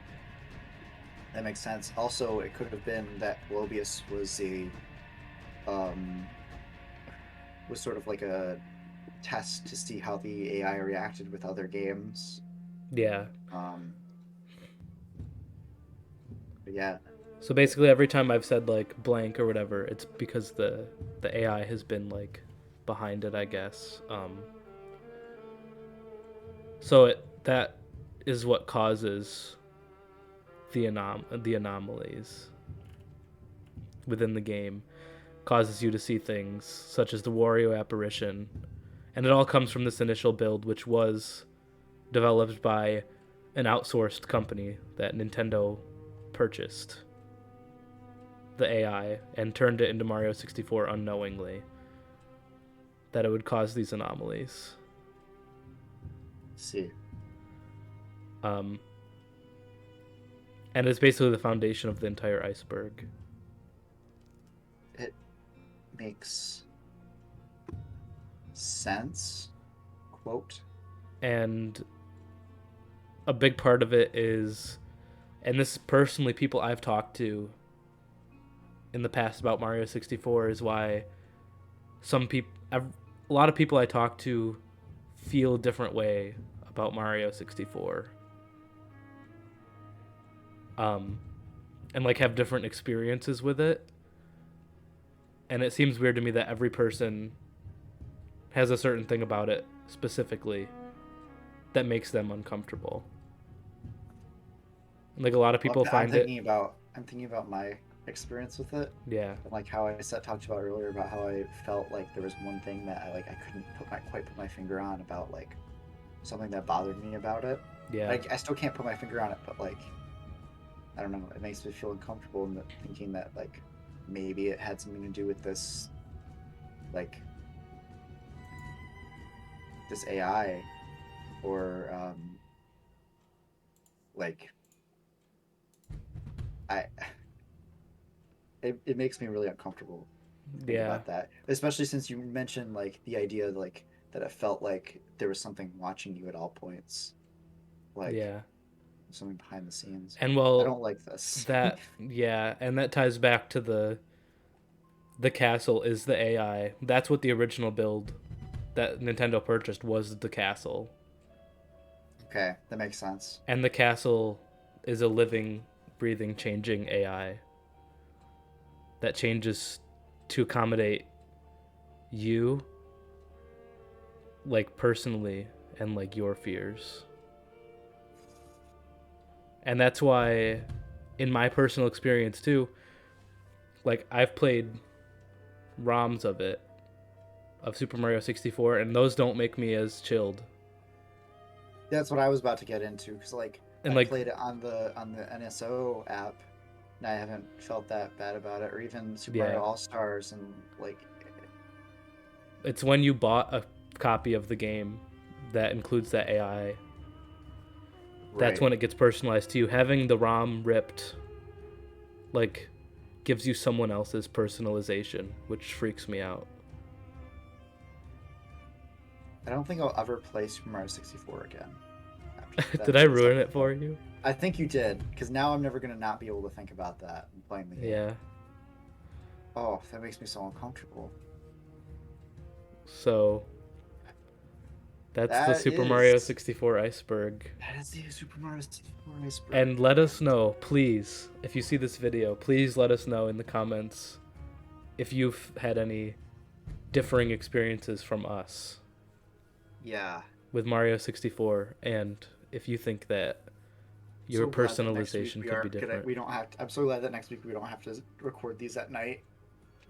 that makes sense. Also, it could have been that Pelobius um, was sort of like a test to see how the AI reacted with other games. Yeah. Um, but yeah, So basically, every time I've said like blank or whatever, it's because the AI has been like behind it, I guess. So that is what causes the anomalies within the game, causes you to see things such as the Wario apparition, and it all comes from this initial build, which was developed by an outsourced company that Nintendo purchased the AI and turned it into Mario 64 unknowingly, that it would cause these anomalies. see. Um, and it's basically the foundation of the entire iceberg. It makes sense, quote. And a big part of it is, and this is personally people I've talked to in the past about Mario 64, is why some people, a lot of people I talk to feel a different way about Mario 64. And like have different experiences with it. And it seems weird to me that every person has a certain thing about it specifically that makes them uncomfortable. Like a lot of Well, people find it. I'm thinking about my experience with it, Yeah. and like how talked about earlier about how I felt like there was one thing that I couldn't quite put my finger on about like something that bothered me about it. Yeah. Like I still can't put my finger on it, but like I don't know, it makes me feel uncomfortable in thinking that like maybe it had something to do with like this AI or like I it makes me really uncomfortable to think Yeah. about that, especially since you mentioned like the idea like that it felt like there was something watching you at all points, like Yeah. something behind the scenes. And I well, don't like this. that yeah, and that ties back to the castle is the AI. That's what the original build that Nintendo purchased was the castle. Okay, that makes sense. And the castle is a living, breathing, changing AI that changes to accommodate you, like personally, and like your fears. And that's why, in my personal experience too, like I've played ROMs of it, of Super Mario 64, and those don't make me as chilled. That's what I was about to get into because like And I like, played it on the NSO app, and I haven't felt that bad about it, or even Super yeah, Mario All Stars, and like it's when you bought a copy of the game that includes that AI. That's right. when it gets personalized to you. Having the ROM ripped, like, gives you someone else's personalization, which freaks me out. I don't think I'll ever play Super Mario 64 again after Did that I incident ruin it with for that. you? I think you did, because now I'm never gonna not be able to think about that and playing the game. Yeah. Oh, that makes me so uncomfortable. So that's the That Super Mario is 64 Iceberg. that is the Super Mario 64 Iceberg. And let us know, please, if you see this video, please let us know in the comments if you've had any differing experiences from us Yeah. with Mario 64, and if you think that your So glad that next week personalization could be different. we don't have to, I'm so glad that next week we don't have to record these at night.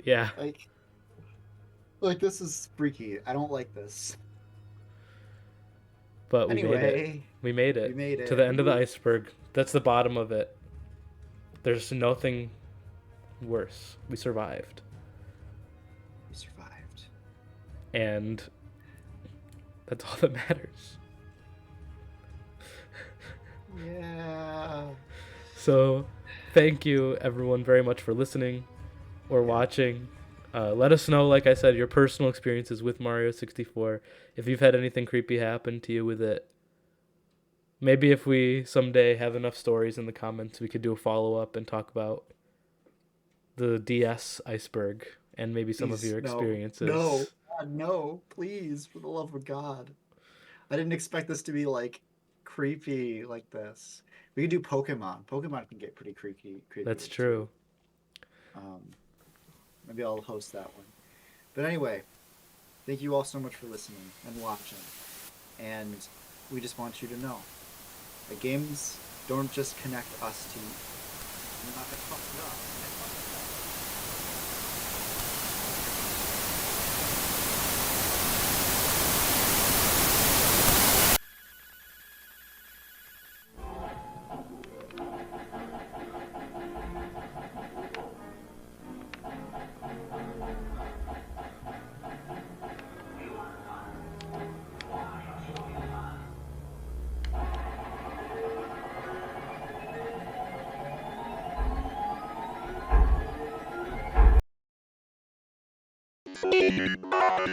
Yeah, Like this is freaky. I don't like this. but we made it. Anyway, We made we it made to the it. end of the iceberg. That's the bottom of it. There's nothing worse. We survived. We survived. And that's all that matters. Yeah. So, thank you everyone very much for listening or watching. Let us know, like I said, your personal experiences with Mario 64. If you've had anything creepy happen to you with it. Maybe if we someday have enough stories in the comments, we could do a follow up and talk about the DS iceberg and maybe some of Please, your no. No. experiences. God, no. Please, for the love of God. I didn't expect this to be like creepy like this. We could do Pokemon. Pokemon can get pretty That's creepy too. true. Um, maybe I'll host that one. But anyway, thank you all so much for listening and watching. And we just want you to know that games don't just connect us to you. They're not just us to us.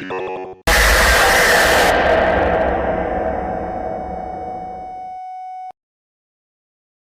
Audio.